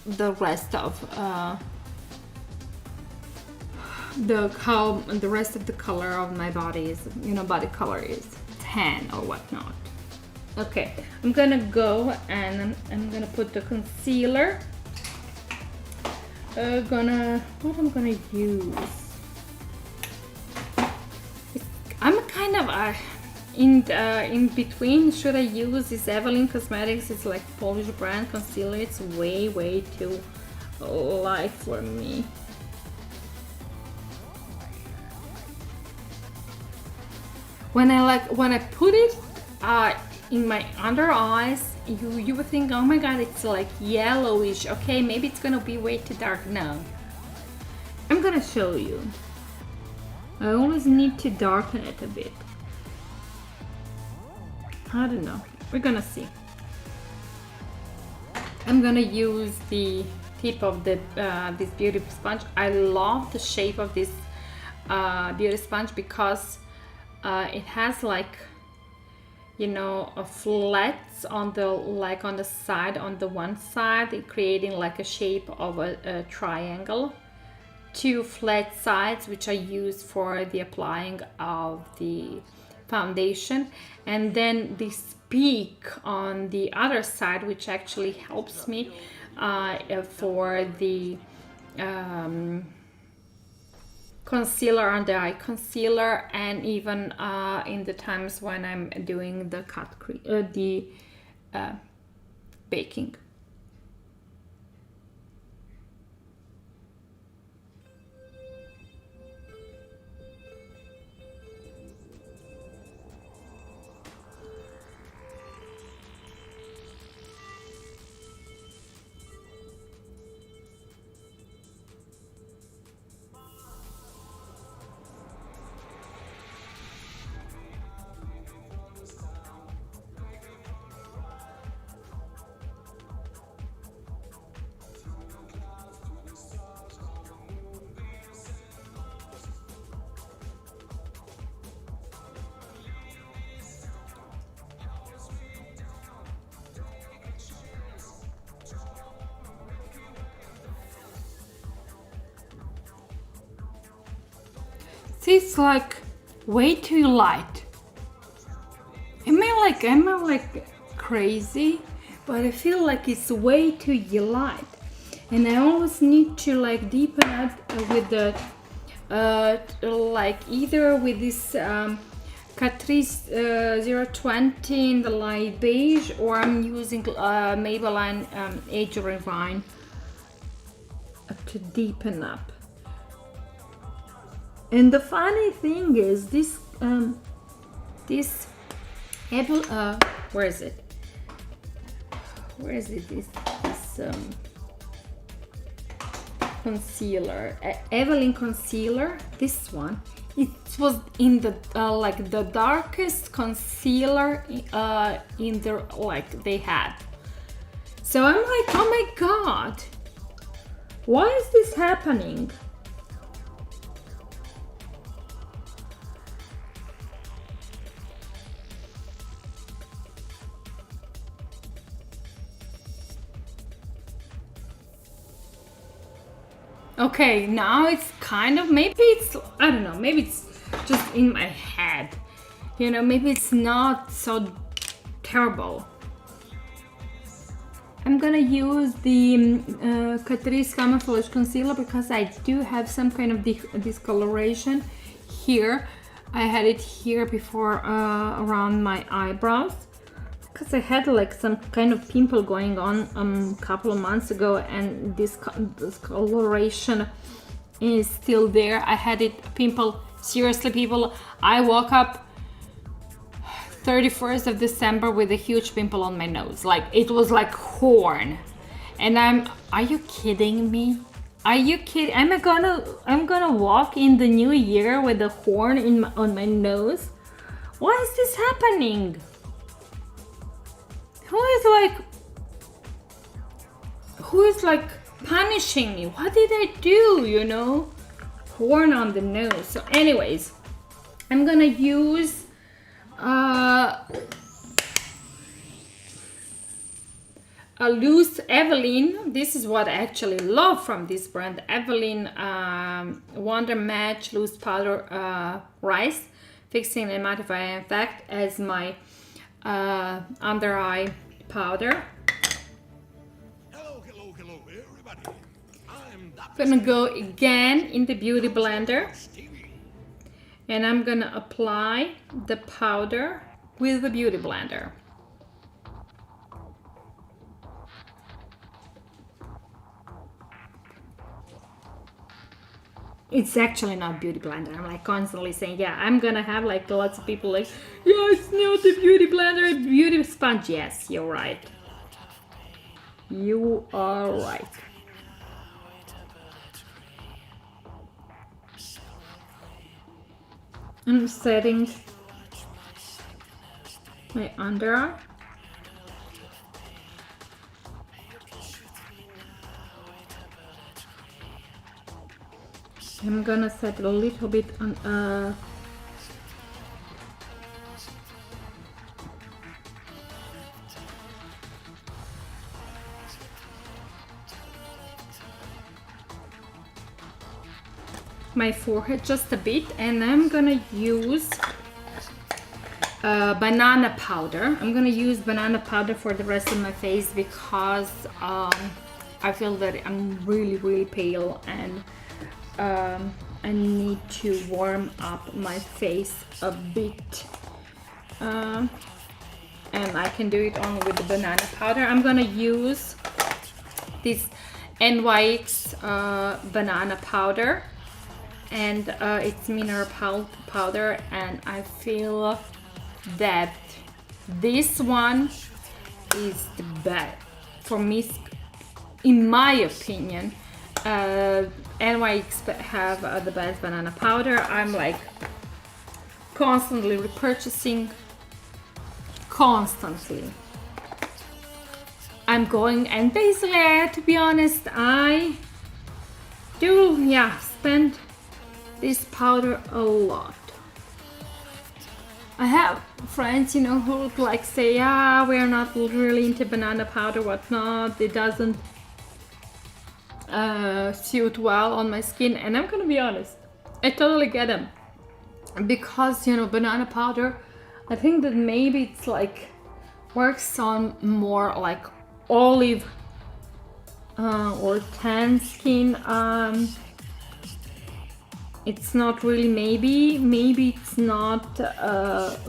the rest of the rest of the color of my body is, you know, body color is tan or whatnot. Okay, I'm gonna go and I'm gonna put the concealer. What I'm gonna use? I'm kind of in between. Should I use this Evelyn Cosmetics? It's like Polish brand concealer. It's way too light for me. When I put it in my under eyes, you would think, oh my god, it's like yellowish. Okay, maybe it's gonna be way too dark. No, I'm gonna show you. I always need to darken it a bit. I don't know. We're gonna see. I'm gonna use the tip of the this beauty sponge. I love the shape of this beauty sponge because it has like, you know, a flats on the side, on the one side, creating like a shape of a triangle. 2 flat sides, which I use for the applying of the foundation, and then this peak on the other side, which actually helps me for the concealer, under eye concealer, and even in the times when I'm doing the baking. It's like way too light. Am I like crazy? But I feel like it's way too light, and I always need to like deepen it with the like either with this Catrice 020 in the light beige, or I'm using Maybelline Age Refine to deepen up. And the funny thing is this where is it? This concealer, Evelyn concealer. This one, it was in the like the darkest concealer in the like they had. So I'm like, oh my god, why is this happening? Okay, now it's kind of, maybe it's, I don't know, maybe it's just in my head. You know, maybe it's not so terrible. I'm gonna use the Catrice Camouflage Concealer because I do have some kind of discoloration here. I had it here before around my eyebrows, because I had like some kind of pimple going on a couple of months ago, and this coloration is still there. I had it pimple, seriously people, I woke up 31st of December with a huge pimple on my nose, like it was like horn, and are you kidding me? Are you kidding? I'm gonna walk in the new year with a horn on my nose? Why is this happening? Who is like punishing me? What did I do, you know? Horn on the nose. So anyways, I'm gonna use a loose Evelyn. This is what I actually love from this brand, Evelyn Wonder Match Loose Powder Rice Fixing and Mattifying Effect as my under eye powder. Hello, everybody. I'm Dr. Gonna go again in the Beauty Blender, and I'm gonna apply the powder with the Beauty Blender. It's actually not Beauty Blender. I'm like constantly saying, yeah, I'm gonna have like lots of people like, yeah, it's not the Beauty Blender, it's Beauty Sponge. Yes, you're right. You are right. I'm setting my under eye. I'm gonna set a little bit on my forehead just a bit, and I'm gonna use banana powder. I'm gonna use banana powder for the rest of my face because I feel that I'm really pale, and I need to warm up my face a bit, and I can do it only with the banana powder. I'm gonna use this NYX banana powder, and it's mineral powder, and I feel that this one is the best for me, in my opinion. NYX have the best banana powder. I'm like constantly repurchasing, constantly. I'm going, and basically, to be honest, I do, yeah, spend this powder a lot. I have friends, you know, who would like say, yeah, we're not really into banana powder, whatnot, it doesn't suit well on my skin, and I'm gonna be honest, I totally get them. because you know, banana powder, I think that maybe it's like works on more like olive or tan skin. It's not really, maybe it's not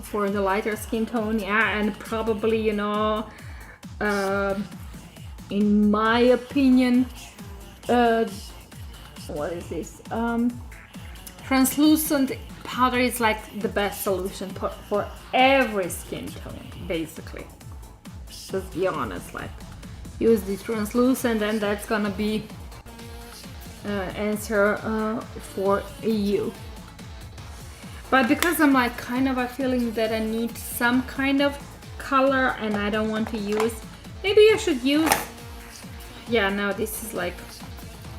for the lighter skin tone. Yeah, and probably, you know, in my opinion, what is this, translucent powder is like the best solution for every skin tone, basically. Just be honest, like use the translucent and that's gonna be answer for you. But because I'm like kind of a feeling that I need some kind of color and I don't want to use, maybe I should use, yeah, no, this is like,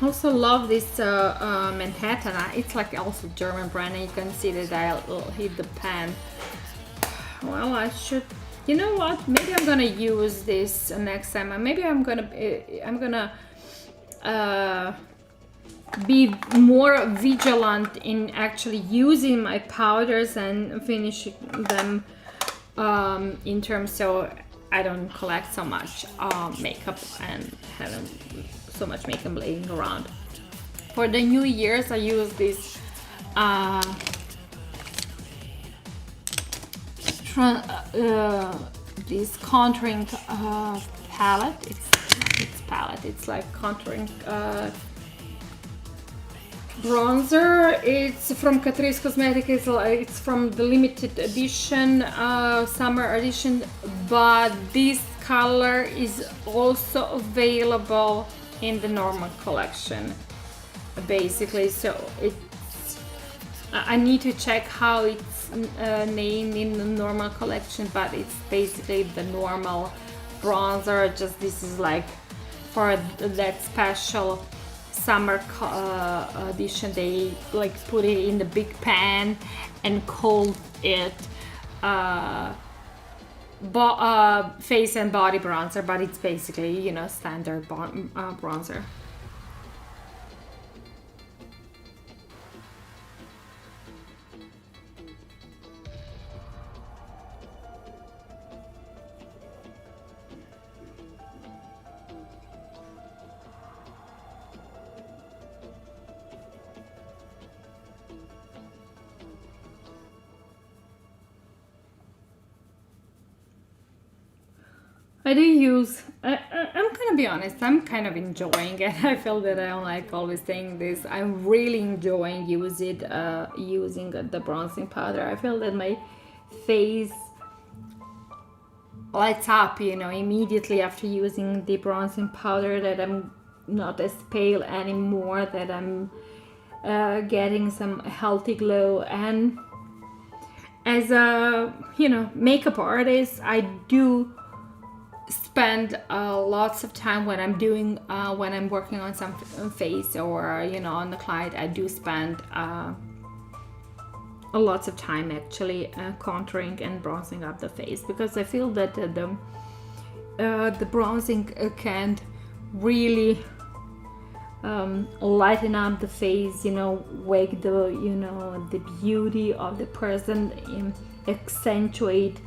also love this Manhattan. It's like also German brand, and you can see that I'll hit the pan. Well, I should, you know what, maybe I'm gonna use this next time. Maybe I'm gonna be more vigilant in actually using my powders and finishing them in terms so I don't collect so much makeup and having so much makeup laying around. For the New Year's, I use this this contouring palette. It's palette. It's like contouring bronzer. It's from Catrice Cosmetics. It's from the limited edition, summer edition, but this color is also available in the normal collection, basically. So it's, I need to check how it's named in the normal collection, but it's basically the normal bronzer. Just this is like for that special summer edition. They like put it in the big pan and called it face and body bronzer, but it's basically, you know, standard bronzer. I do use, I'm gonna be honest, I'm kind of enjoying it. I feel that I'm like always saying this, I'm really enjoying using the bronzing powder. I feel that my face lights up, you know, immediately after using the bronzing powder, that I'm not as pale anymore, that I'm getting some healthy glow. And as a, you know, makeup artist, I do spend lots of time when I'm doing when I'm working on some face or, you know, on the client. I do spend lots of time actually contouring and bronzing up the face, because I feel that the bronzing can really lighten up the face, you know, wake the, you know, the beauty of the person, accentuate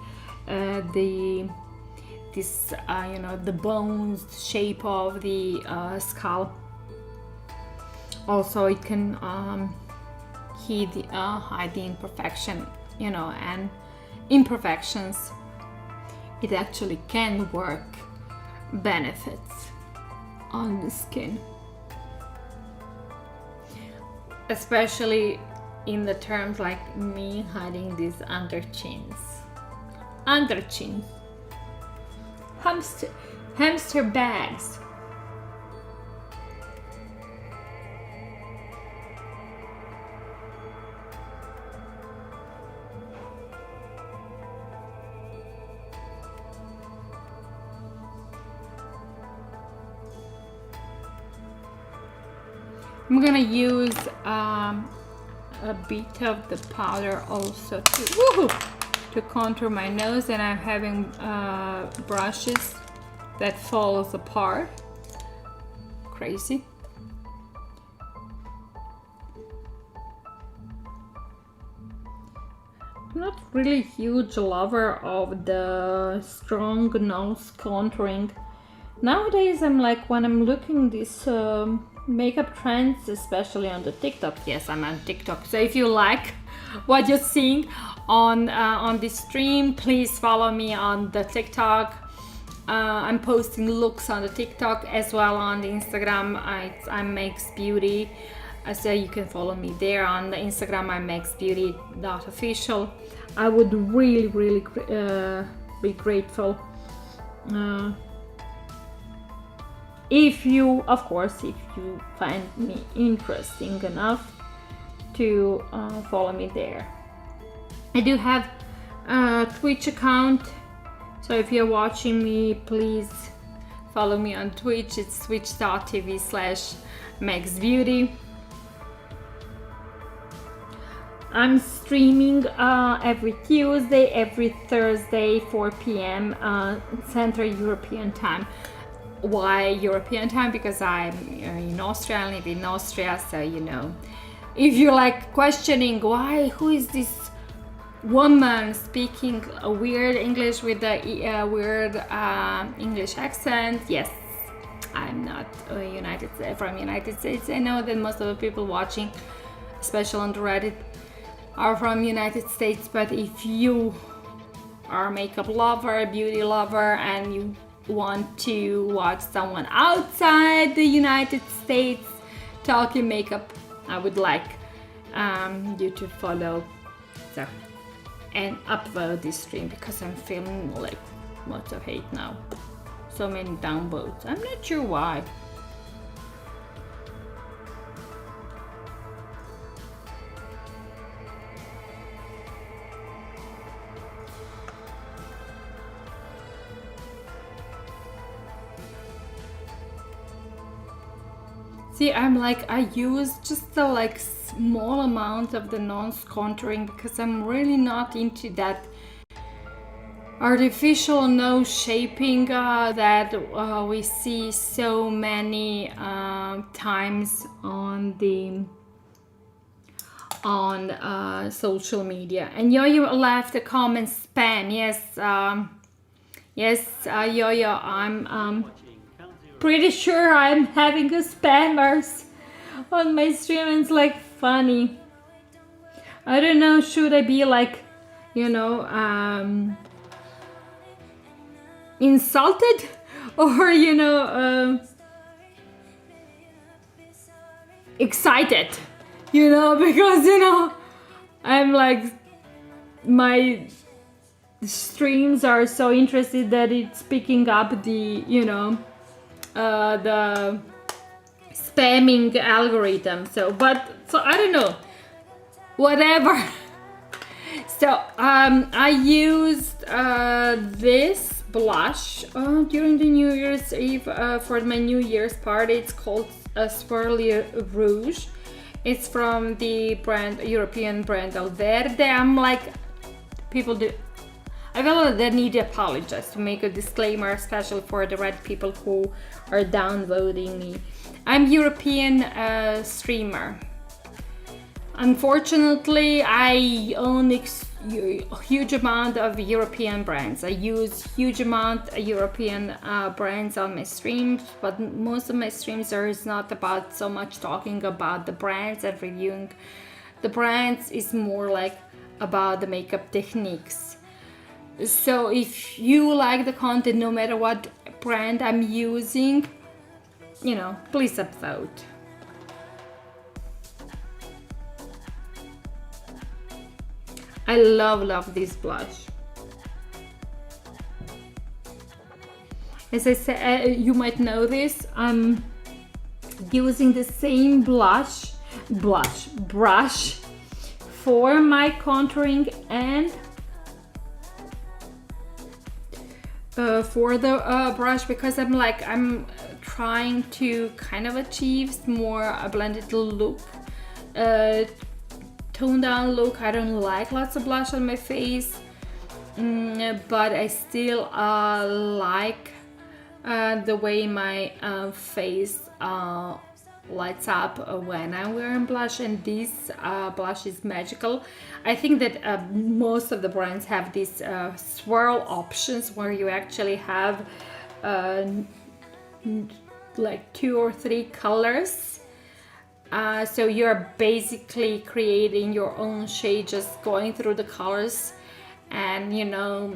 this you know, the bones shape of the skull. Also it can hide the imperfection, you know, and imperfections. It actually can work benefits on the skin, especially in the terms like me hiding these underchins. Hamster bags. I'm gonna use a bit of the powder also to contour my nose, and I'm having brushes that falls apart. Crazy. not really huge lover of the strong nose contouring. Nowadays, I'm like, when I'm looking these makeup trends, especially on the TikTok. Yes, I'm on TikTok. So if you like what you're seeing on this stream, please follow me on the TikTok. I'm posting looks on the TikTok as well on the Instagram. I'm Meg's Beauty. So you can follow me there on the Instagram. I'm meggsbeauty.official. I would really be grateful if you, of course, if you find me interesting enough to follow me there. I do have a Twitch account, so if you're watching me, please follow me on Twitch. It's twitch.tv/megsbeauty. I'm streaming every Tuesday, every Thursday, 4 p.m. Central European time. Why European time? Because I'm in Austria, I live in Austria, so you know. If you're like questioning who is this woman speaking a weird English with a weird English accent, yes, I'm not from United States. I know that most of the people watching, especially on the Reddit, are from United States, but if you are a makeup lover, beauty lover, and you want to watch someone outside the United States talking makeup, I would like you to follow and upvote this stream, because I'm feeling like lots of hate now. So many downvotes. I'm not sure why. See, I'm like, I use just a like small amount of the nose contouring because I'm really not into that artificial nose shaping that we see so many times on social media. And Yo-Yo left a comment spam. Yes, Yo-Yo, I'm pretty sure I'm having a spammers on my stream, and it's like funny. I don't know, should I be like, insulted or excited, because I'm like, my streams are so interested that it's picking up the the spamming algorithm. So I don't know, whatever. So I used this blush during the New Year's Eve for my New Year's party. It's called Swirly Rouge. It's from the European brand Alverde. I'm like, I feel like they need to apologize, to make a disclaimer, especially for the red people who are downvoting me. I'm European streamer. Unfortunately, I own a huge amount of European brands. I use huge amount of European brands on my streams, but most of my streams is not about so much talking about the brands and reviewing the brands. Is more like about the makeup techniques. So if you like the content, no matter what brand I'm using, please upvote. I love this blush. As I said, you might know this, I'm using the same brush for my contouring and for the brush, because I'm trying to kind of achieve more a blended look, toned down look. I don't like lots of blush on my face, but I still like the way my face lights up when I'm wearing blush, and this blush is magical. I think that most of the brands have these swirl options where you actually have like 2 or 3 colors. So you're basically creating your own shade, just going through the colors and, you know,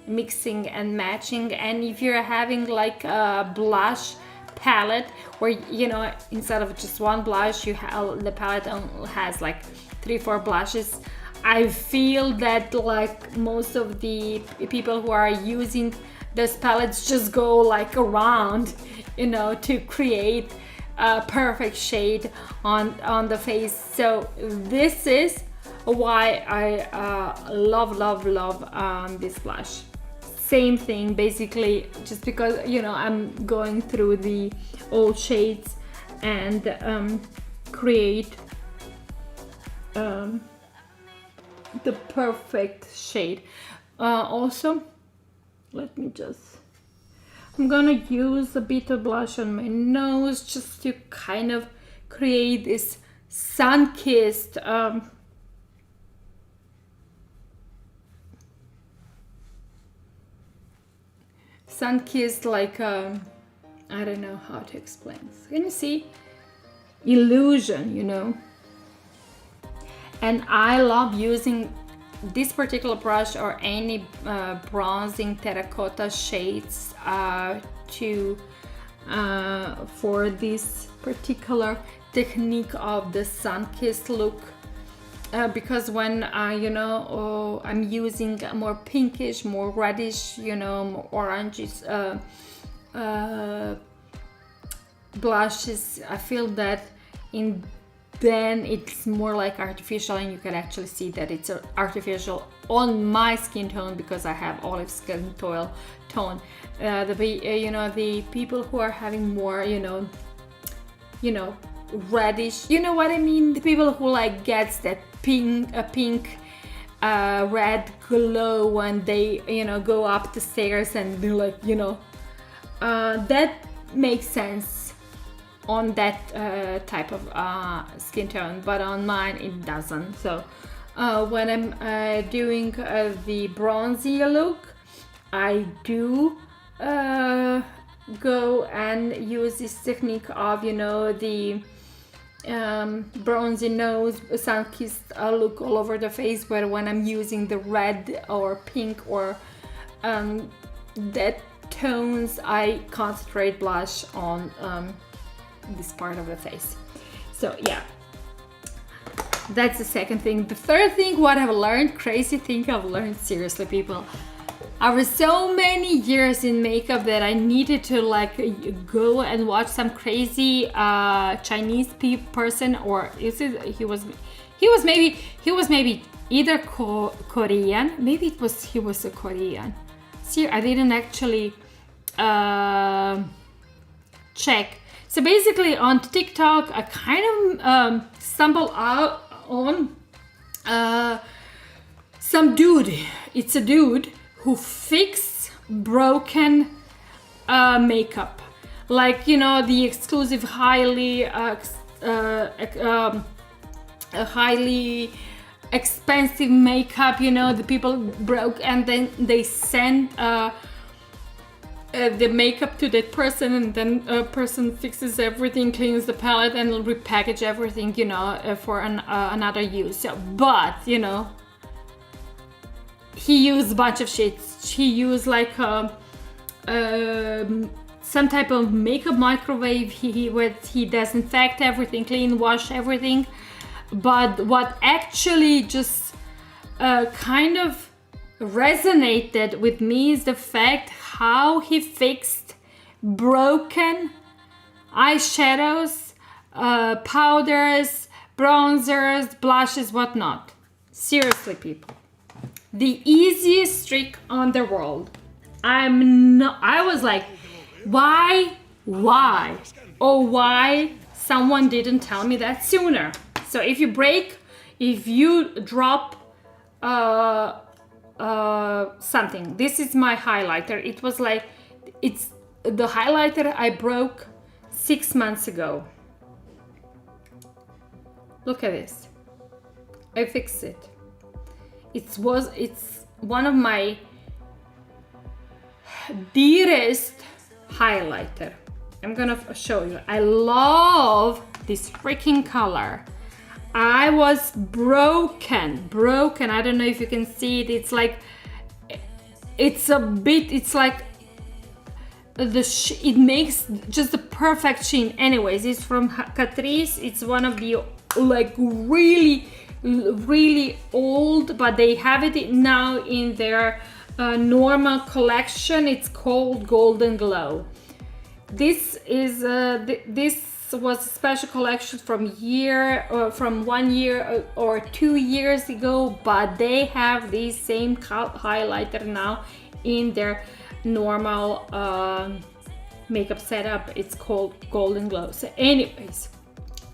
mixing and matching. And if you're having like a blush palette where, you know, instead of just one blush, you have the palette has like 3-4 blushes, I feel that like most of the people who are using those palettes just go like around, you know, to create a perfect shade on the face. So this is why I love this blush. Same thing basically, just because, you know, I'm going through the old shades and create the perfect shade. Also, let me just, I'm gonna use a bit of blush on my nose just to kind of create this sun-kissed like I don't know how to explain this. Can you see? Illusion, you know. And I love using this particular brush or any bronzing terracotta shades for this particular technique of the sun-kissed look, because when you know, I'm using more pinkish, more reddish, you know, more oranges blushes, I feel that then it's more like artificial, and you can actually see that it's artificial on my skin tone because I have olive skin tone. You know, the people who are having more, you know, reddish, you know what I mean, the people who like gets that pink red glow when they, you know, go up the stairs, and they're like, you know, that makes sense on that type of skin tone, but on mine it doesn't. So when I'm doing the bronzy look, I do go and use this technique of, you know, the bronzy nose, sun-kissed look all over the face, where when I'm using the red or pink or that tones, I concentrate blush on this part of the face. So yeah, that's the second thing. The third thing, what I've learned, crazy thing I've learned, seriously people, after so many years in makeup, that I needed to like go and watch some crazy Chinese person, or he was maybe either Korean, maybe he was a Korean. See, I didn't actually check. So basically on TikTok, I kind of stumbled out on some dude. It's a dude who fixed broken makeup. Like, you know, the exclusive, highly expensive makeup, you know, the people broke, and then they send the makeup to that person, and then a person fixes everything, cleans the palette, and repackage everything, you know, for another use. So, but, you know, he used a bunch of shit. He used like some type of makeup microwave. He disinfect everything, clean, wash everything. But what actually just kind of resonated with me is the fact how he fixed broken eyeshadows, powders, bronzers, blushes, whatnot. Seriously, people, the easiest trick on the world. I was like, why someone didn't tell me that sooner. So if you drop something, this is my highlighter. It's the highlighter I broke 6 months ago. Look at this. I fixed it. It's one of my dearest highlighter. I'm gonna show you. I love this freaking color. I was broken. I don't know if you can see it. It's like, it's like it makes just the perfect sheen. Anyways, it's from Catrice. It's one of the like really old, but they have it now in their normal collection. It's called Golden Glow. This is this was a special collection from 1 year or 2 years ago, but they have this same highlighter now in their normal makeup setup. It's called Golden Glow. So anyways,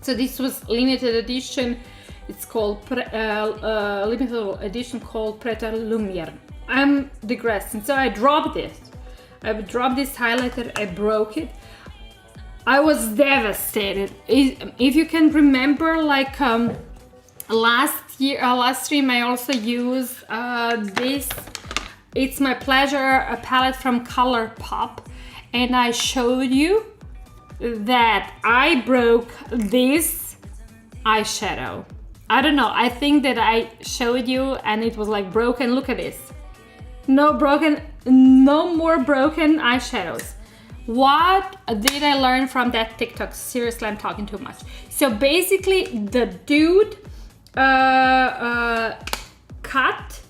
so this was limited edition. It's called limited edition called Prêt à Lumière. I'm digressing. So I dropped this. I dropped this highlighter. I broke it. I was devastated. If you can remember, like last stream, I also used this. It's my Pleasure palette from ColourPop, and I showed you that I broke this eyeshadow. I don't know. I think that I showed you, and it was like broken. Look at this. No more broken eyeshadows. What did I learn from that TikTok? Seriously, I'm talking too much. So basically, the dude cut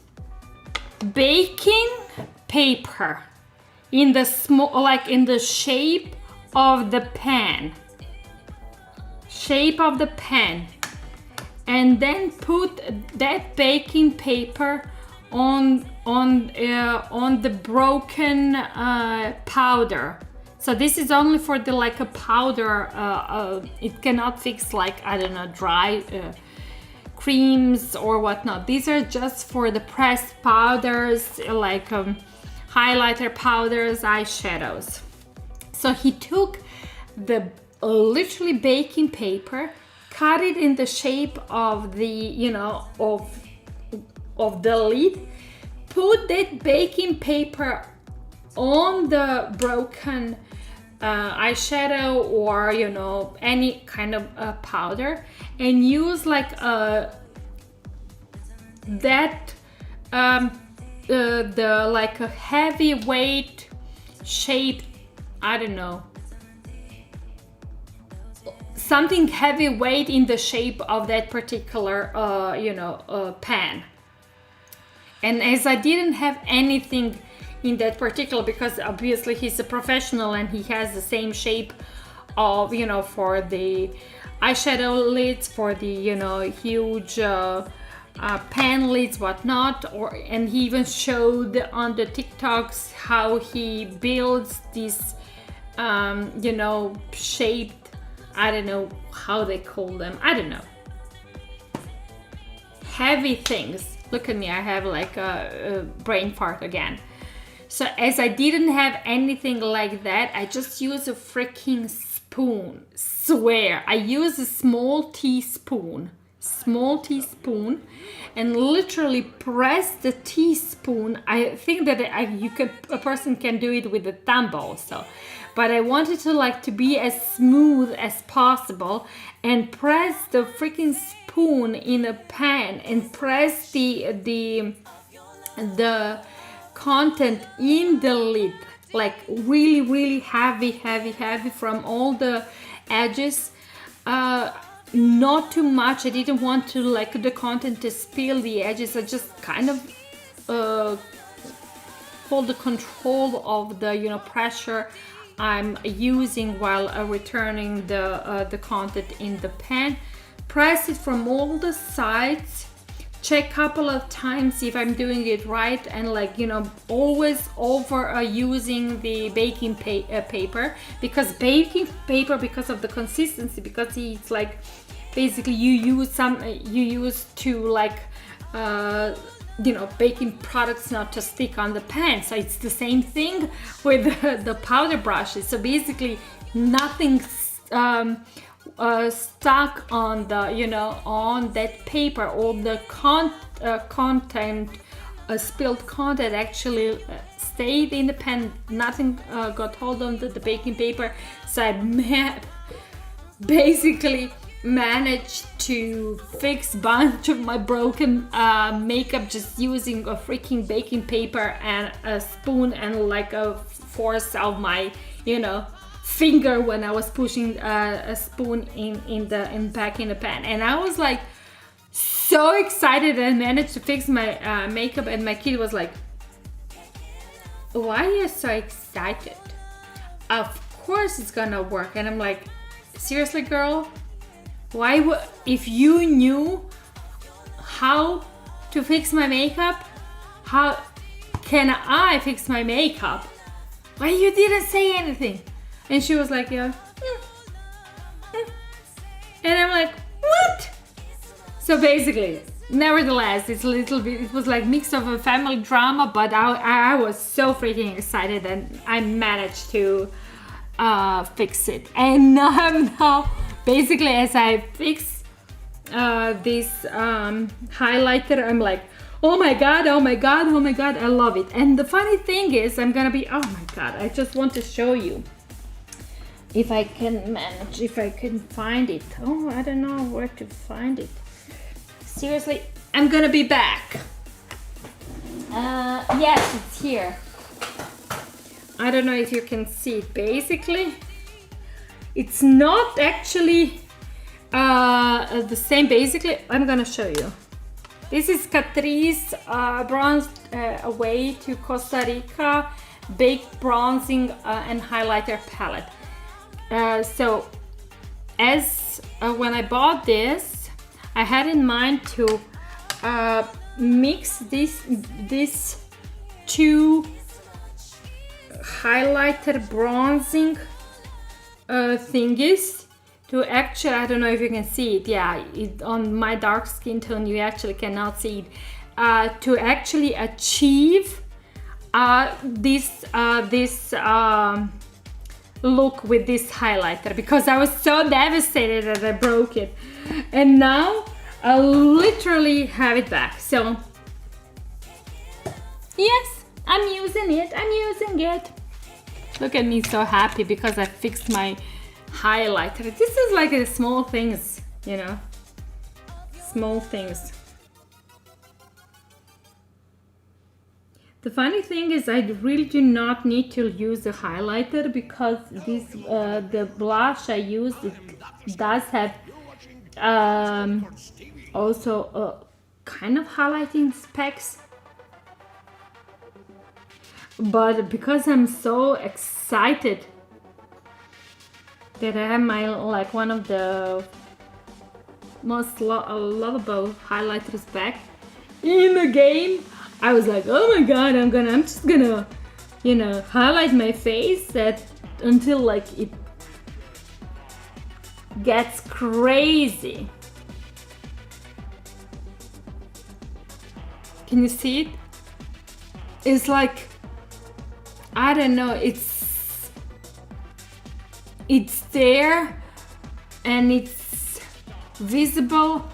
baking paper in the small, like in the shape of the pan. And then put that baking paper on the broken powder. So this is only for the like a powder. It cannot fix like, I don't know, dry creams or whatnot. These are just for the pressed powders, like highlighter powders, eyeshadows. So he took the literally baking paper, cut it in the shape of the, you know, of the lid, put that baking paper on the broken eyeshadow or, you know, any kind of powder, and use like the like a heavyweight shaped, I don't know, something heavyweight in the shape of that particular pan. And as I didn't have anything in that particular, because obviously he's a professional and he has the same shape of, you know, for the eyeshadow lids, for the, you know, huge pan lids, whatnot, and he even showed on the TikToks how he builds these you know, shaped, I don't know how they call them, I don't know, heavy things. Look at me, I have like a brain fart again. So as I didn't have anything like that, I just used a freaking spoon. Swear, I used a small teaspoon, and literally press the teaspoon. I think that a person can do it with a thumb also, but I wanted to like to be as smooth as possible and press the freaking spoon in a pan and press the content in the lid, like really heavy from all the edges, not too much. I didn't want to like the content to spill the edges. I just kind of hold the control of the, you know, pressure I'm using while returning the content in the pan. Press it from all the sides, check a couple of times if I'm doing it right, and like, you know, always over using the baking paper, because baking paper, because of the consistency, because it's like basically you use to like you know, baking products not to stick on the pan. So it's the same thing with the powder brushes. So basically nothing stuck on the, you know, on that paper. All the content, spilled content actually stayed in the pen. Nothing got hold on the baking paper. So I basically managed to fix bunch of my broken makeup just using a freaking baking paper and a spoon and like a force of my, you know, finger when I was pushing a spoon in back in the pan. And I was like so excited and managed to fix my makeup, and my kid was like, why are you so excited? Of course it's gonna work. And I'm like, seriously, girl? Why would, if you knew how to fix my makeup, how can I fix my makeup? Why you didn't say anything? And she was like, yeah. And I'm like, what? So basically, nevertheless, it's a little bit, it was like mix of a family drama, but I was so freaking excited and I managed to fix it. And now, basically, as I fix this highlighter, I'm like, oh my god, oh my god, oh my god, I love it. And the funny thing is, I'm gonna be, oh my god, I just want to show you. If I can manage, if I can find it. Oh, I don't know where to find it. Seriously, I'm gonna be back. Yes, it's here. I don't know if you can see it. Basically, it's not actually the same. Basically, I'm gonna show you. This is Catrice Bronze Away to Costa Rica Baked Bronzing and Highlighter Palette. So as when I bought this, I had in mind to mix this two highlighter bronzing thingies to actually, I don't know if you can see it, yeah, on my dark skin tone you actually cannot see it, to actually achieve this look with this highlighter, because I was so devastated that I broke it, and now I literally have it back. So yes, I'm using it. Look at me, so happy because I fixed my highlighter. This is like the small things, you know, small things. The funny thing is, I really do not need to use the highlighter because this the blush I use, it does have also kind of highlighting specs. But because I'm so excited that I have my, like, one of the most lovable highlighters back in the game, I was like, oh my god, I'm just gonna, you know, highlight my face until like it gets crazy. Can you see it? It's like, I don't know, it's there and it's visible,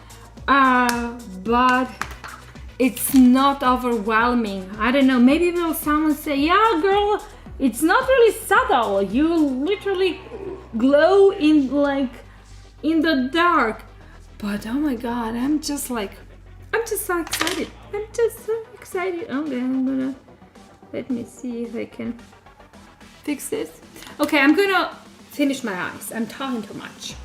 but it's not overwhelming. I don't know, maybe will someone say, yeah girl, it's not really subtle, you literally glow in the dark. But oh my god, I'm just so excited. Okay, I'm gonna, let me see if I can fix this. Okay, I'm gonna finish my eyes. I'm talking too much.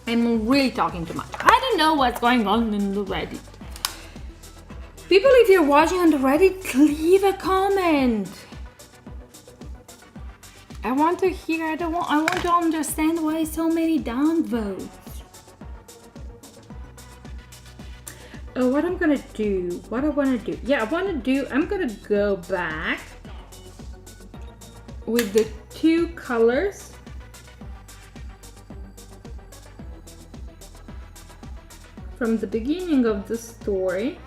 I'm really talking too much. I don't know what's going on in the Reddit. People, if you're watching on the Reddit, leave a comment. I want to hear, I want to understand why so many downvotes. What I'm gonna do, I'm gonna go back with the two colors. From the beginning of the story.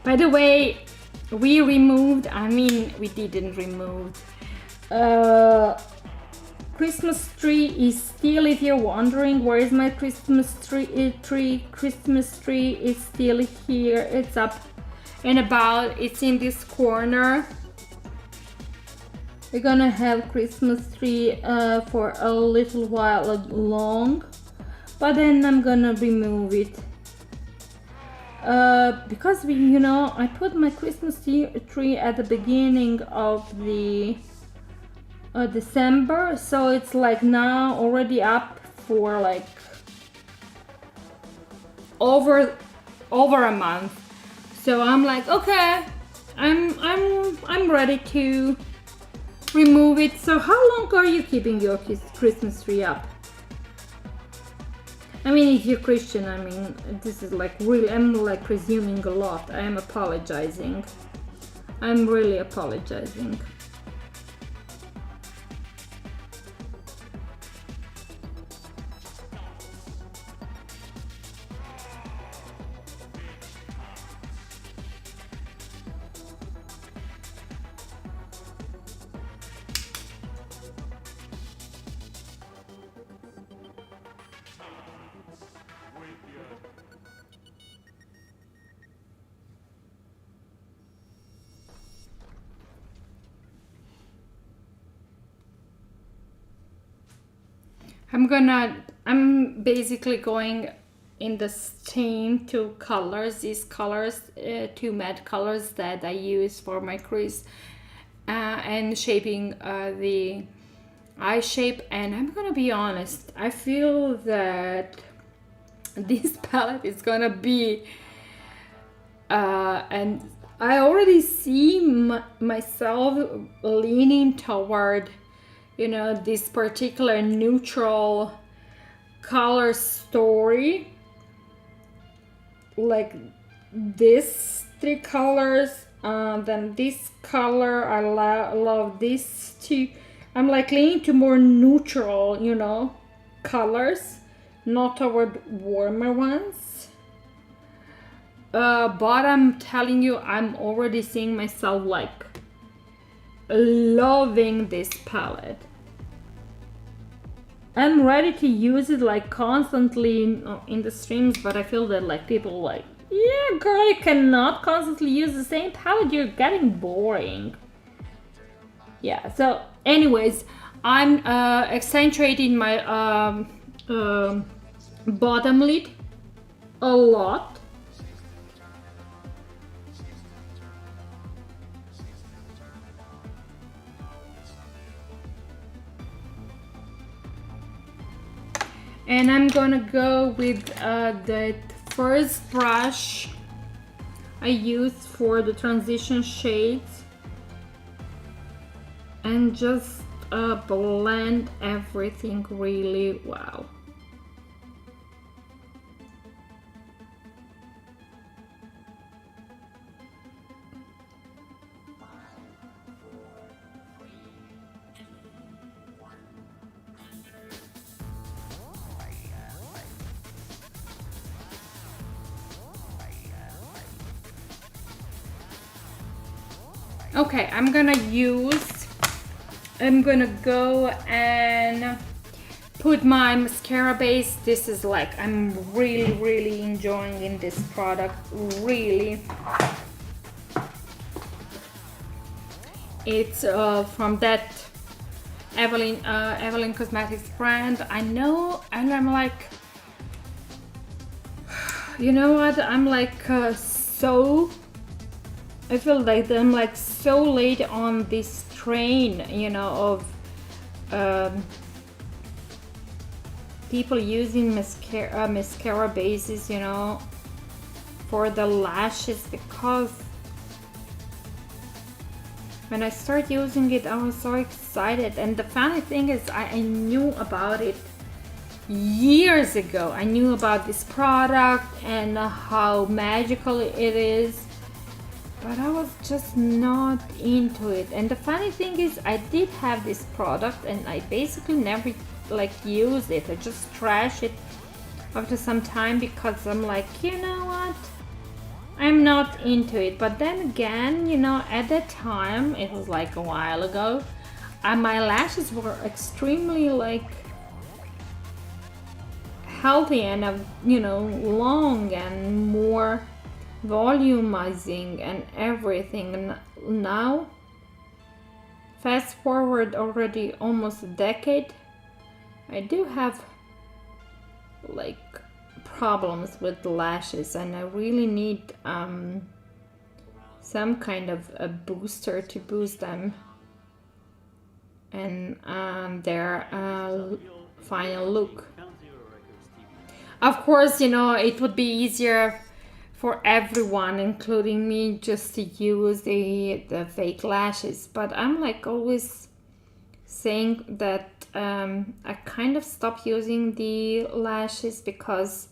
By the way, we removed, we didn't remove. Christmas tree is still, if you're wondering where is my Christmas tree, Christmas tree is still here. It's up and about, it's in this corner. We're gonna have Christmas tree for a little while long, but then I'm gonna remove it. Because I put my Christmas tree at the beginning of the December, so it's like now already up for like over a month. So I'm like, okay, I'm ready to remove it. So how long are you keeping your Christmas tree up? If you're Christian, this is like really, I'm like presuming a lot. I am apologizing. I'm really apologizing. I'm basically going in the same two colors, these colors, two matte colors that I use for my crease and shaping the eye shape. And I'm gonna be honest, I feel that this palette is gonna be and I already see myself leaning toward this particular neutral color story, like this three colors, then this color. I love this too. I'm like leaning to more neutral colors, not toward warmer ones, but I'm telling you, I'm already seeing myself like loving this palette. I'm ready to use it like constantly in the streams, but I feel that like people like, yeah girl, you cannot constantly use the same palette, you're getting boring. Yeah, so anyways, I'm accentuating my bottom lid a lot. And I'm gonna go with the first brush I used for the transition shades and just blend everything really well. Okay, I'm gonna go and put my mascara base. This is like, I'm really enjoying in this product, really. It's from that Evelyn Cosmetics brand. I know, and I'm like, you know what, I'm like I feel like I'm like so late on this train, of people using mascara bases, for the lashes, because when I started using it, I was so excited. And the funny thing is, I knew about it years ago. I knew about this product and how magical it is, but I was just not into it. And the funny thing is, I did have this product and I basically never like used it. I just trash it after some time because I'm like, you know what, I'm not into it. But then again, you know, at that time, it was like a while ago, my lashes were extremely like healthy and you know, long and more volumizing and everything. And now, fast forward already almost a decade, I do have like problems with lashes, and I really need some kind of a booster to boost them and their final look. Of course, you know, it would be easier for everyone, including me, just to use the fake lashes. But I'm like always saying that I kind of stopped using the lashes because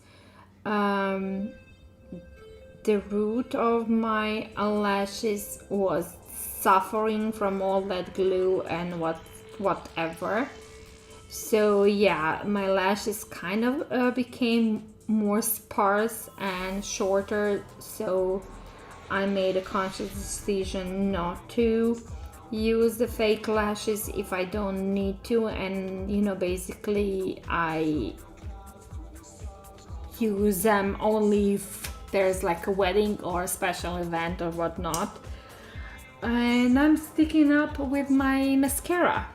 the root of my eyelashes was suffering from all that glue and whatever. So yeah, my lashes kind of became more sparse and shorter, so I made a conscious decision not to use the fake lashes if I don't need to. And you know, basically I use them only if there's like a wedding or a special event or whatnot. And I'm sticking up with my mascara.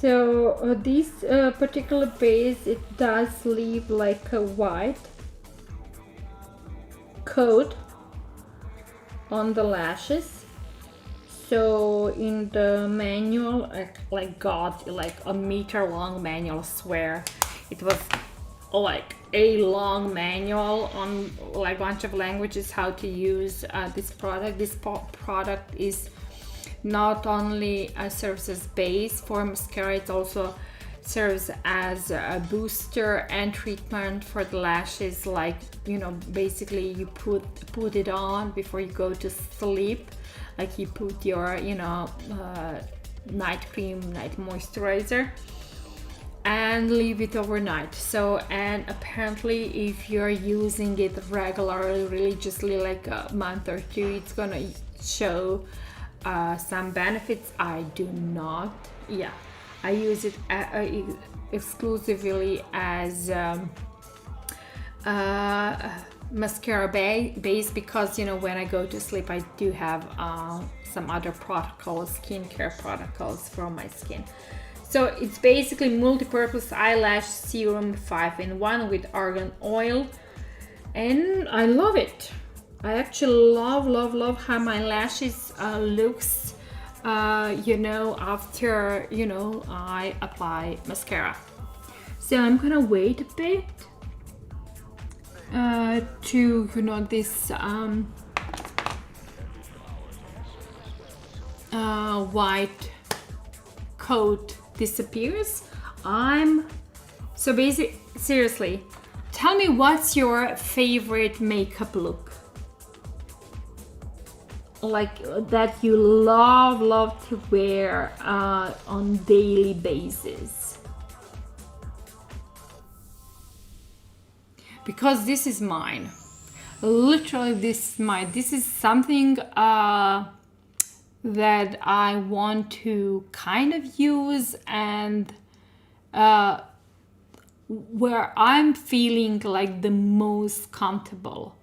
So this particular base, it does leave like a white coat on the lashes. So in the manual, like got like a meter long manual, I swear it was like a long manual on like a bunch of languages how to use this product. This product is not only serves as base for mascara, it also serves as a booster and treatment for the lashes. Like, you know, basically you put it on before you go to sleep, like you put your, you know, night cream, night moisturizer, and leave it overnight. So, and apparently if you're using it regularly, religiously, like a month or two, it's gonna show some benefits. I do not. Yeah, I use it exclusively as mascara base, because you know, when I go to sleep I do have some other protocols, skincare protocols for my skin. So it's basically multi-purpose eyelash serum 5-in-1 with argan oil, and I love it. I actually love how my lashes looks, you know, after, you know, I apply mascara. So I'm gonna wait a bit to, you know, this white coat disappears. So basic. Seriously, tell me, what's your favorite makeup look? Like that you love to wear on daily basis? Because this is mine. Literally, this is mine. This is something that I want to kind of use, and where I'm feeling like the most comfortable,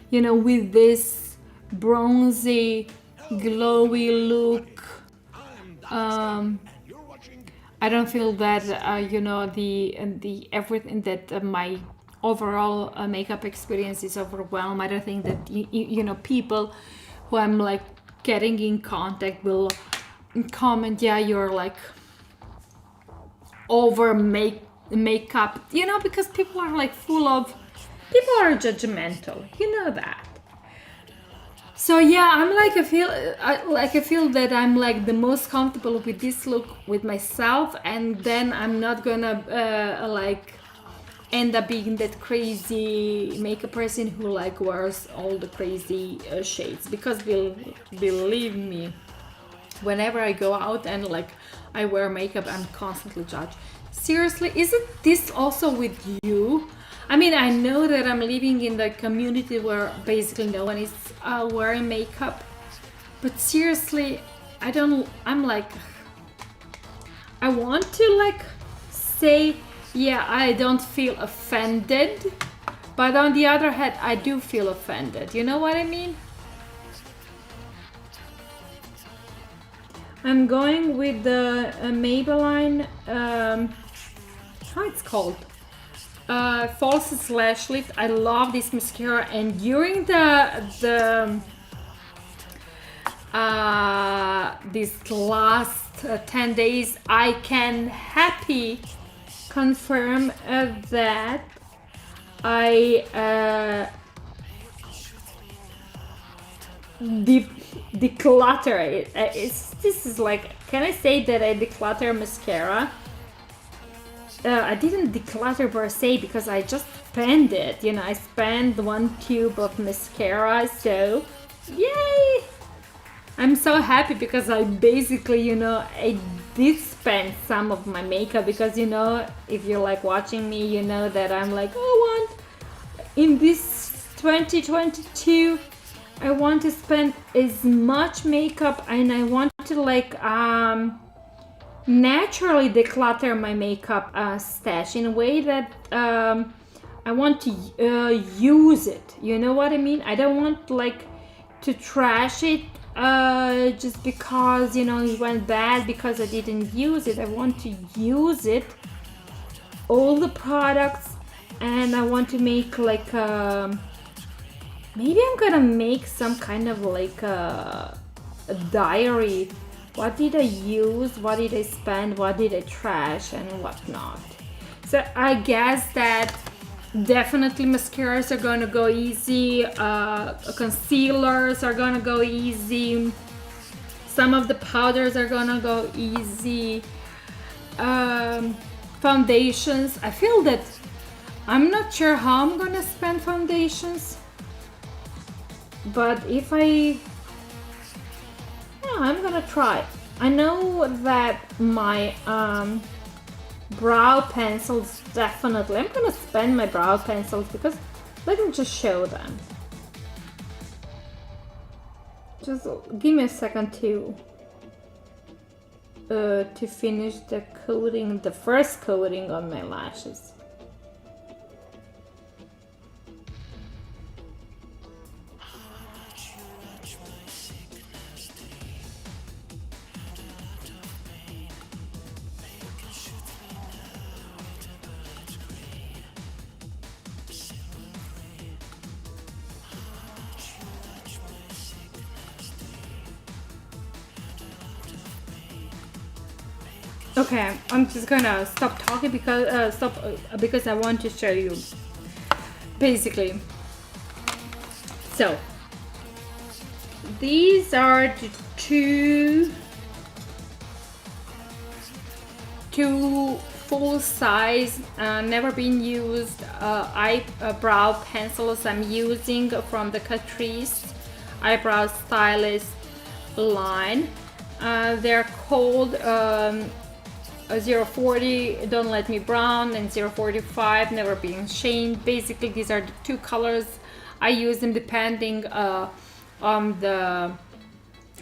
you know, with this bronzy, glowy look. I don't feel that you know, the everything that my overall makeup experience is overwhelmed. I don't think that you know, people who I'm like getting in contact will comment, yeah, you're like over makeup, you know, because people are like people are judgmental, you know that. So yeah, I'm like I feel that I'm like the most comfortable with this look with myself, and then I'm not gonna like end up being that crazy makeup person who like wears all the crazy shades, because believe me, whenever I go out and like I wear makeup, I'm constantly judged. Seriously, isn't this also with you? I mean, I know that I'm living in the community where basically no one is wearing makeup, but seriously, I'm like, I want to like say, yeah, I don't feel offended, but on the other hand, I do feel offended. You know what I mean? I'm going with the Maybelline, how it's called? Falsies Lash Lift. I love this mascara, and during these last 10 days, I can happy confirm that I declutter it. This is like, can I say that I declutter mascara? I didn't declutter per se, because I just spent it. You know, I spent 1 tube of mascara, so yay! I'm so happy because I basically, you know, I did spend some of my makeup, because, you know, if you're like watching me, you know that I'm like, oh, in this 2022, I want to spend as much makeup, and I want to like naturally declutter my makeup stash in a way that I want to use it. You know what I mean? I don't want like to trash it just because, you know, it went bad because I didn't use it. I want to use it, all the products, and I want to make like maybe I'm gonna make some kind of like a diary. What did I use? What did I spend? What did I trash and whatnot? So I guess that definitely mascaras are gonna go easy. Concealers are gonna go easy. Some of the powders are gonna go easy. Foundations. I feel that I'm not sure how I'm gonna spend foundations, but if I'm gonna try. I know that my brow pencils, definitely I'm gonna spend my brow pencils, because let me just show them. Just give me a second to finish the coating, the first coating on my lashes. Okay, I'm just gonna stop talking because I want to show you basically. So these are the two full size, never been used eyebrow pencils I'm using from the Catrice Eyebrow Stylist line. They're called 040 Don't Let Me Brown and 045 Never Been Shamed. Basically, these are the two colors. I use them depending on the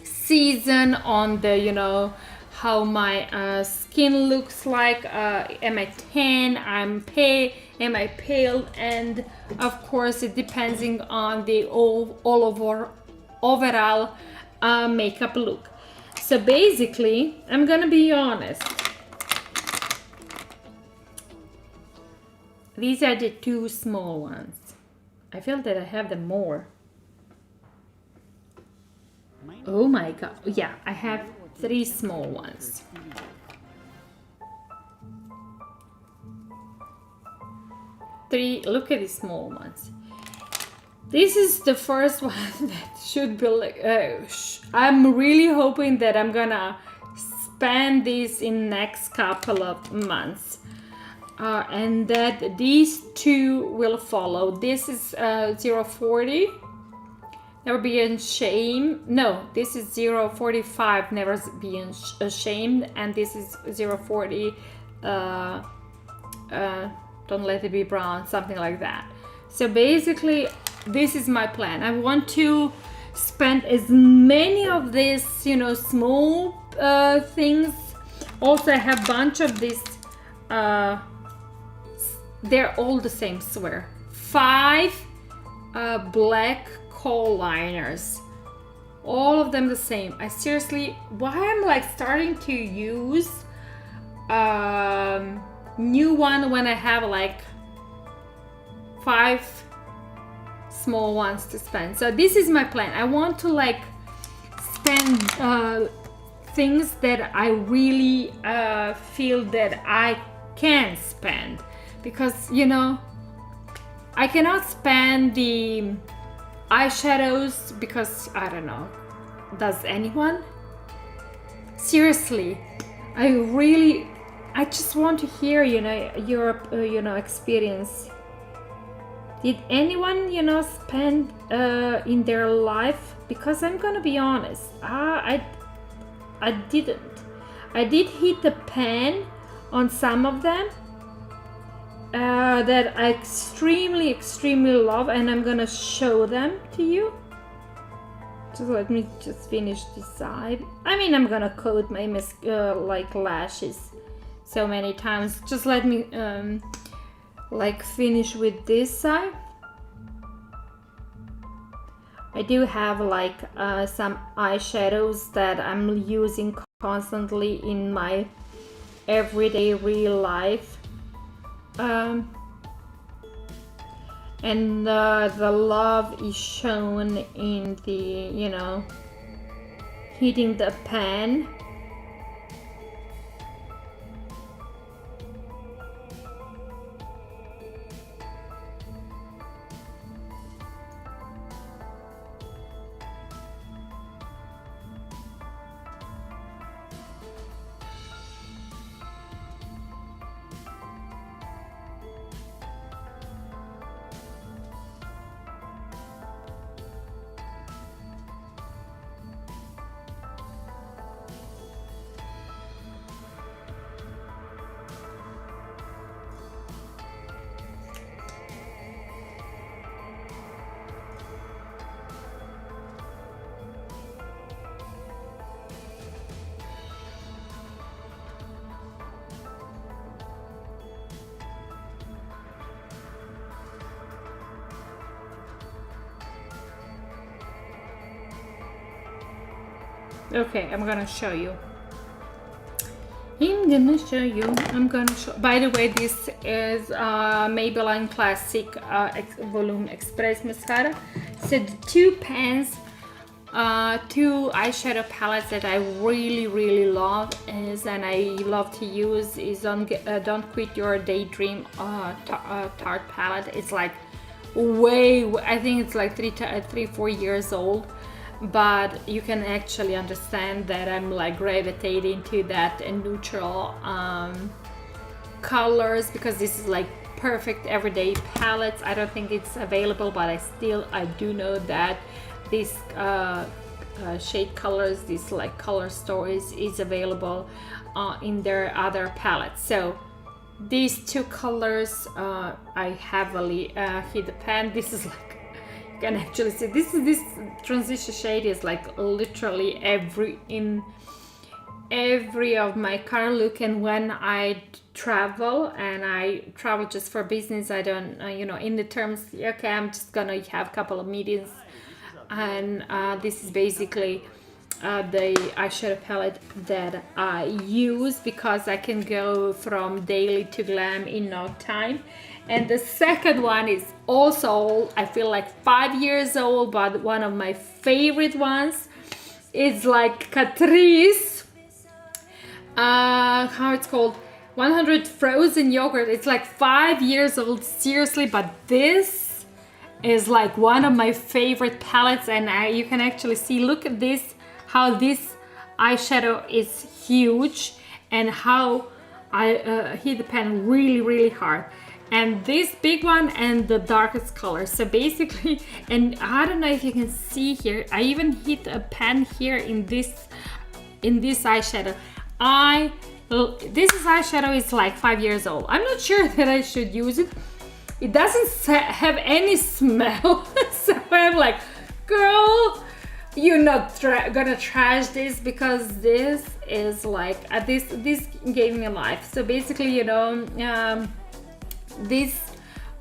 season, on the, you know, how my skin looks like. Am I tan? Am I pale? And of course, it depending on the overall makeup look. So basically, I'm gonna be honest. These are the two small ones. I feel that I have them more. Oh my god. Yeah, I have 3 small ones. Look at these small ones. This is the first one that should be like, I'm really hoping that I'm gonna spend this in next couple of months. And that these two will follow. This is 040. Never be ashamed. No, this is 045. Never be ashamed. And this is 040. Don't let it be brown. Something like that. So basically, this is my plan. I want to spend as many of these, small things. Also, I have a bunch of these. They're all the same, swear. 5 black kohl liners. All of them the same. I seriously, why I'm like starting to use new one when I have like 5 small ones to spend. So this is my plan. I want to like spend things that I really feel that I can spend. Because I cannot spend the eyeshadows because I don't know, does anyone? Seriously, I just want to hear your experience. Did anyone spend in their life? Because I'm gonna be honest, I didn't. I did hit the pan on some of them that I extremely love, and I'm gonna show them to you. Just let me just finish this side. I mean, I'm gonna coat my like lashes so many times. Just let me like finish with this side. I do have like some eyeshadows that I'm using constantly in my everyday real life. And the love is shown in the hitting the pan. Okay, I'm gonna show you. By the way, this is Maybelline Classic Volume Express Mascara. So the 2 pens, 2 eyeshadow palettes that I really love and I love to use is Don't Quit Your Daydream Tarte palette. It's like I think it's like 3-4 years old. But you can actually understand that I'm like gravitating to that and neutral colors, because this is like perfect everyday palettes. I don't think it's available, but I do know that this shade colors, this like color stories is available in their other palettes. So these 2 colors I heavily hit the pan. This is like, you can actually see this transition shade is like literally in every of my car look. And when I travel just for business, I don't in the terms, okay, I'm just gonna have a couple of meetings, and this is basically the eyeshadow palette that I use, because I can go from daily to glam in no time. And the second one is also, I feel like 5 years old, but one of my favorite ones. It's like Catrice, how it's called, 100 frozen yogurt. It's like 5 years old, seriously, but this is like one of my favorite palettes, and you can actually see, look at this, how this eyeshadow is huge and how I hit the pen really hard. And this big one and the darkest color. So basically, and I don't know if you can see here, I even hit a pen here in this eyeshadow. This eyeshadow is like 5 years old. I'm not sure that I should use it. It doesn't have any smell. So I'm like, girl, you're not gonna trash this, because this is like this gave me life. So basically, you know, this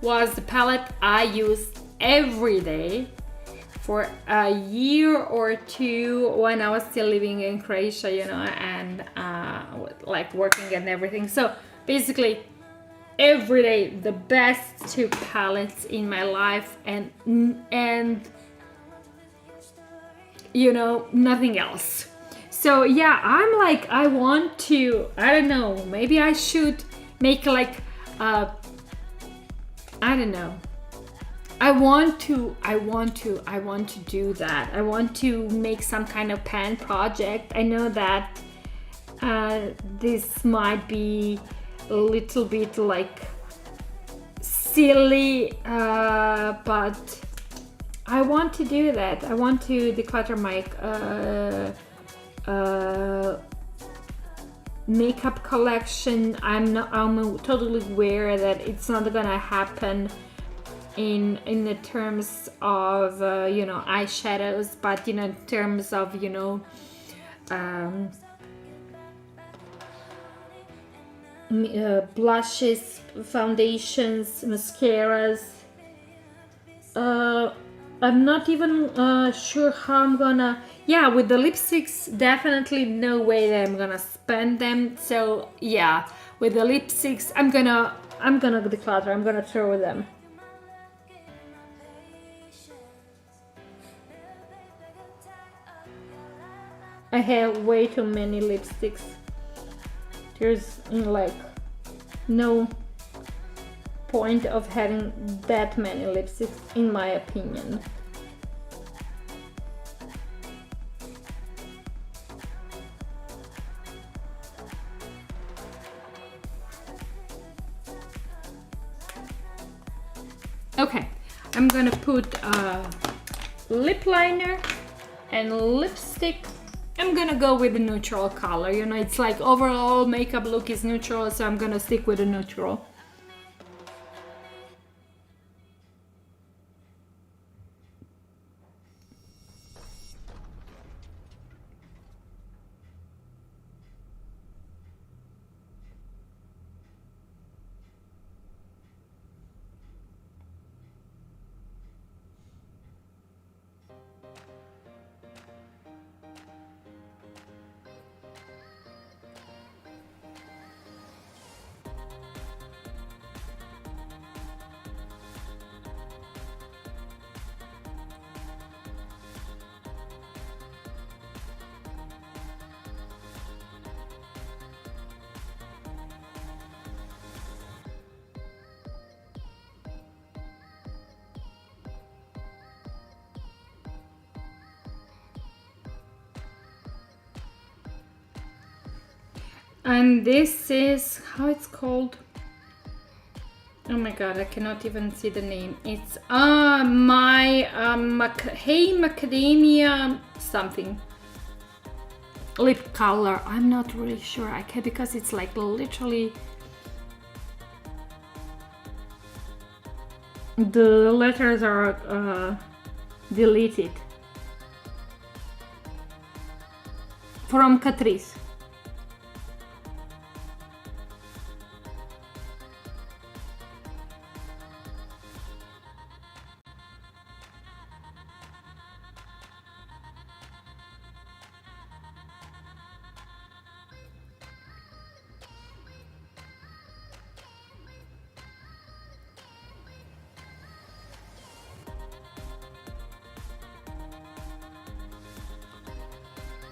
was the palette I used every day for a year or two when I was still living in Croatia, you know, and like working and everything. So basically every day, the best two palettes in my life, and you know, nothing else. So yeah, I'm like, I want to, I don't know, maybe I should make like I don't know. I want to do that. I want to make some kind of pen project. I know that this might be a little bit like silly, but I want to do that. I want to declutter my makeup collection. I'm totally aware that it's not gonna happen in the terms of you know, eyeshadows, but you know, in terms of, you know, blushes, foundations, mascaras. I'm not even sure how I'm gonna, yeah, with the lipsticks, definitely no way that I'm gonna spend them. So yeah, with the lipsticks, I'm gonna declutter, I'm gonna throw them. I have way too many lipsticks. There's like no point of having that many lipsticks, in my opinion. Okay, I'm gonna put a lip liner and lipstick. I'm gonna go with the neutral color, you know, it's like overall makeup look is neutral, so I'm gonna stick with the neutral. And this is, how it's called? Oh my god, I cannot even see the name. It's my Hey Macadamia something lip color. I'm not really sure. I can, because it's like literally the letters are deleted. From Catrice.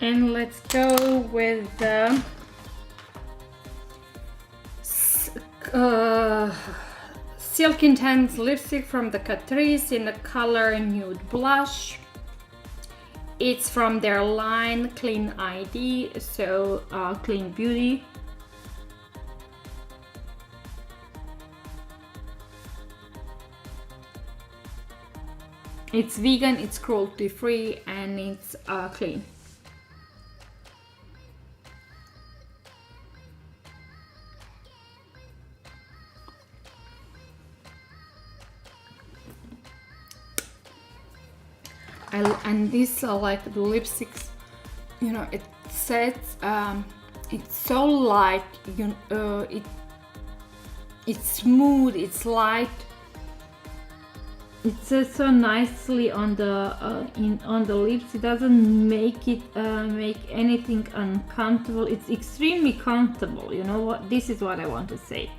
And let's go with the Silk Intense lipstick from the Catrice in the color Nude Blush. It's from their line Clean ID, so Clean Beauty. It's vegan, it's cruelty free, and it's clean. And these are like the lipsticks, you know, it sets, it's so light, it's smooth, it's light. It sets so nicely on the on the lips. It doesn't make it make anything uncomfortable. It's extremely comfortable. You know what? This is what I want to say.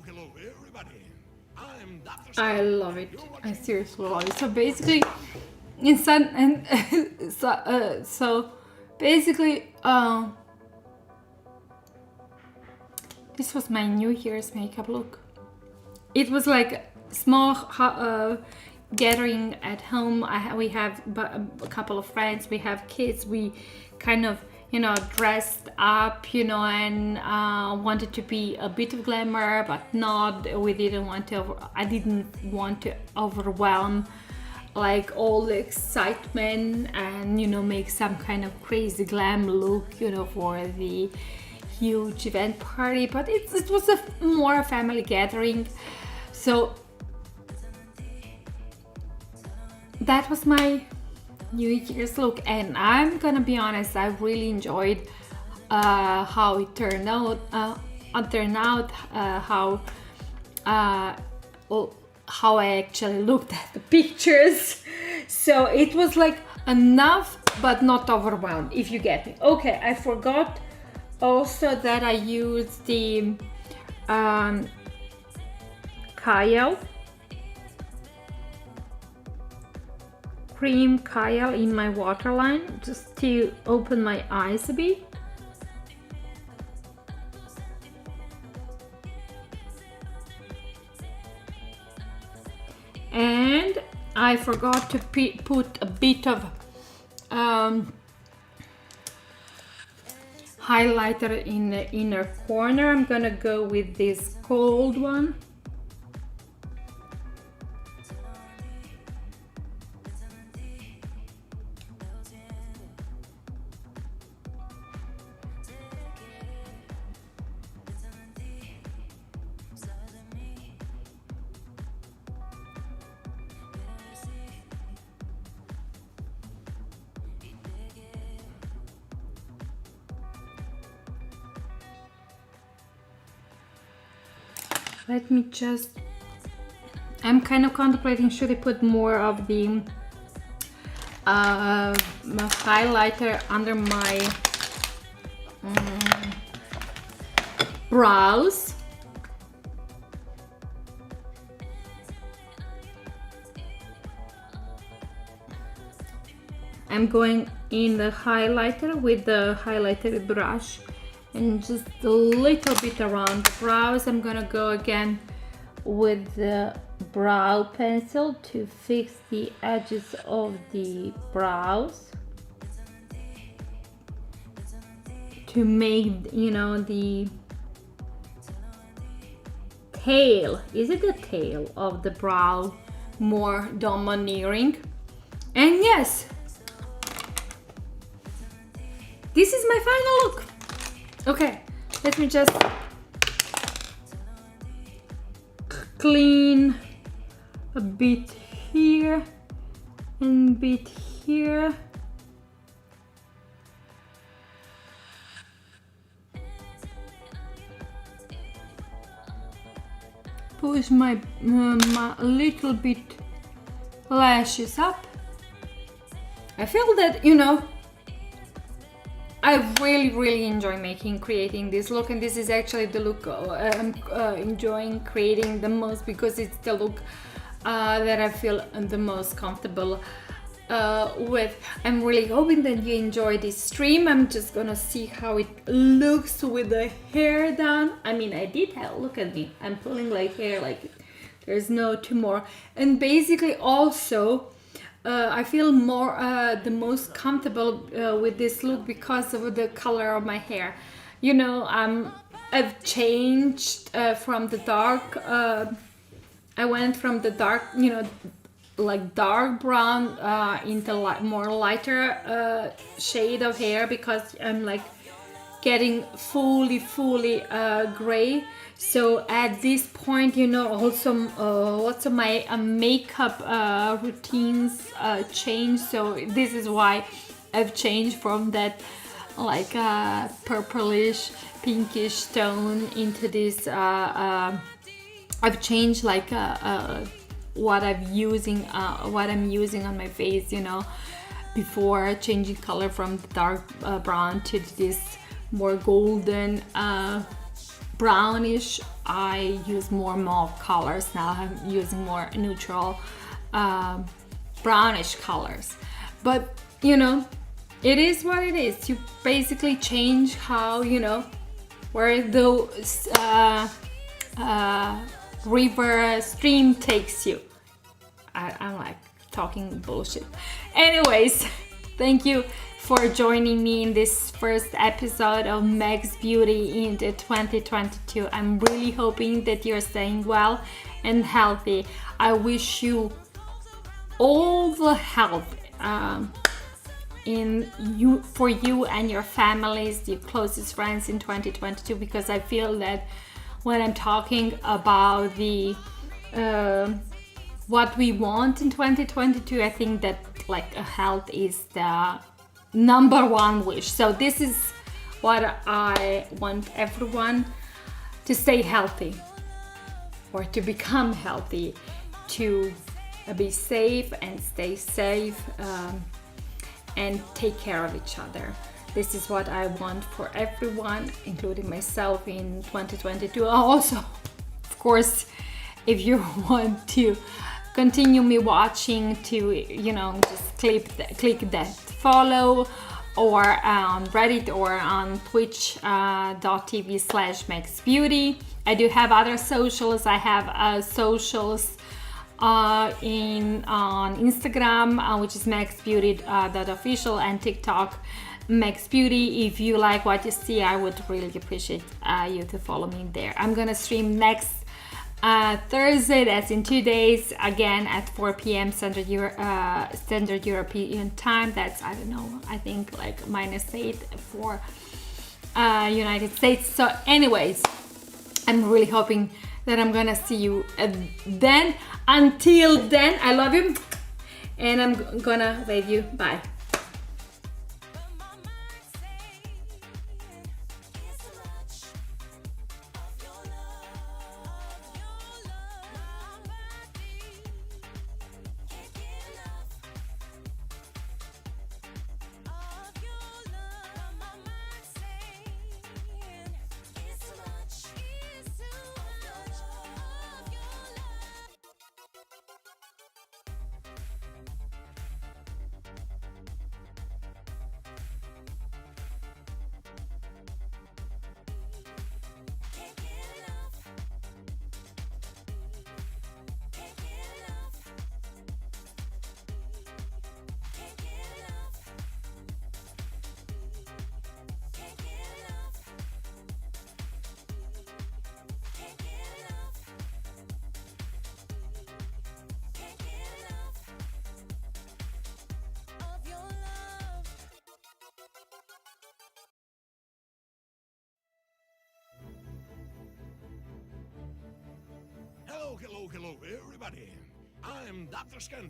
Hello, everybody. I'm Dr. I Scandy, love it. and you're I watching seriously love it. So basically, instant and so basically, this was my New Year's makeup look. It was like a small gathering at home. We have a couple of friends. We have kids. We kind of, you know, dressed up, you know, and wanted to be a bit of glamour, but not. We didn't want to. I didn't want to overwhelm like all the excitement and, you know, make some kind of crazy glam look, you know, for the huge event party. But it was a more family gathering, so that was my New Year's look, and I'm gonna be honest, I really enjoyed how it turned out. How I actually looked at the pictures. So it was like enough, but not overwhelmed, if you get me. Okay, I forgot also that I used the Kyle cream Kyle in my waterline just to open my eyes a bit. And I forgot to put a bit of highlighter in the inner corner. I'm gonna go with this gold one. Let me just, I'm kind of contemplating, should I put more of the highlighter under my brows. I'm going in the highlighter with the highlighter brush and just a little bit around the brows. I'm gonna go again with the brow pencil to fix the edges of the brows, to make, you know, the tail, is it the tail of the brow more domineering? And yes, this is my final look. Okay, let me just clean a bit here and a bit here. push my little bit lashes up. I feel that, I really enjoy creating this look, and this is actually the look I'm enjoying creating the most, because it's the look that I feel the most comfortable with. I'm really hoping that you enjoy this stream. I'm just gonna see how it looks with the hair down. I mean, I did have, look at me, I'm pulling like hair like there's no tomorrow. And basically also I feel more the most comfortable with this look because of the color of my hair. I've changed from the dark, I went from the dark, like dark brown into more lighter shade of hair, because I'm like getting fully gray. So at this point, also lots of my makeup routines change. So this is why I've changed from that like purplish pinkish tone into this I've changed like what I'm using on my face, before changing color from the dark brown to this more golden brownish. I use more mauve colors now. I'm using more neutral brownish colors, but it is what it is. You basically change how where those river stream takes you. I'm like talking bullshit. Anyways, thank you for joining me in this first episode of Meg's Beauty in the 2022. I'm really hoping that you're staying well and healthy. I wish you all the health for you and your families, your closest friends in 2022, because I feel that when I'm talking about the what we want in 2022, I think that like health is the number one wish. So this is what I want everyone to stay healthy, or to become healthy, to be safe and stay safe, and take care of each other. This is what I want for everyone, including myself, in 2022. Also, of course, if you want to continue me watching, to just click that follow, or on Reddit or on twitch.tv/MexBeauty. I do have other socials. I have socials on Instagram, which is MexBeauty.official, and TikTok Meg's Beauty. If you like what you see, I would really appreciate you to follow me there. I'm gonna stream next Thursday, that's in 2 days, again at 4 p.m. Standard European time. That's, I don't know, I think like -8 for United States. So anyways, I'm really hoping that I'm gonna see you then. Until then, I love you, and I'm gonna wave you bye. Hello, everybody. I'm Dr. Scandy.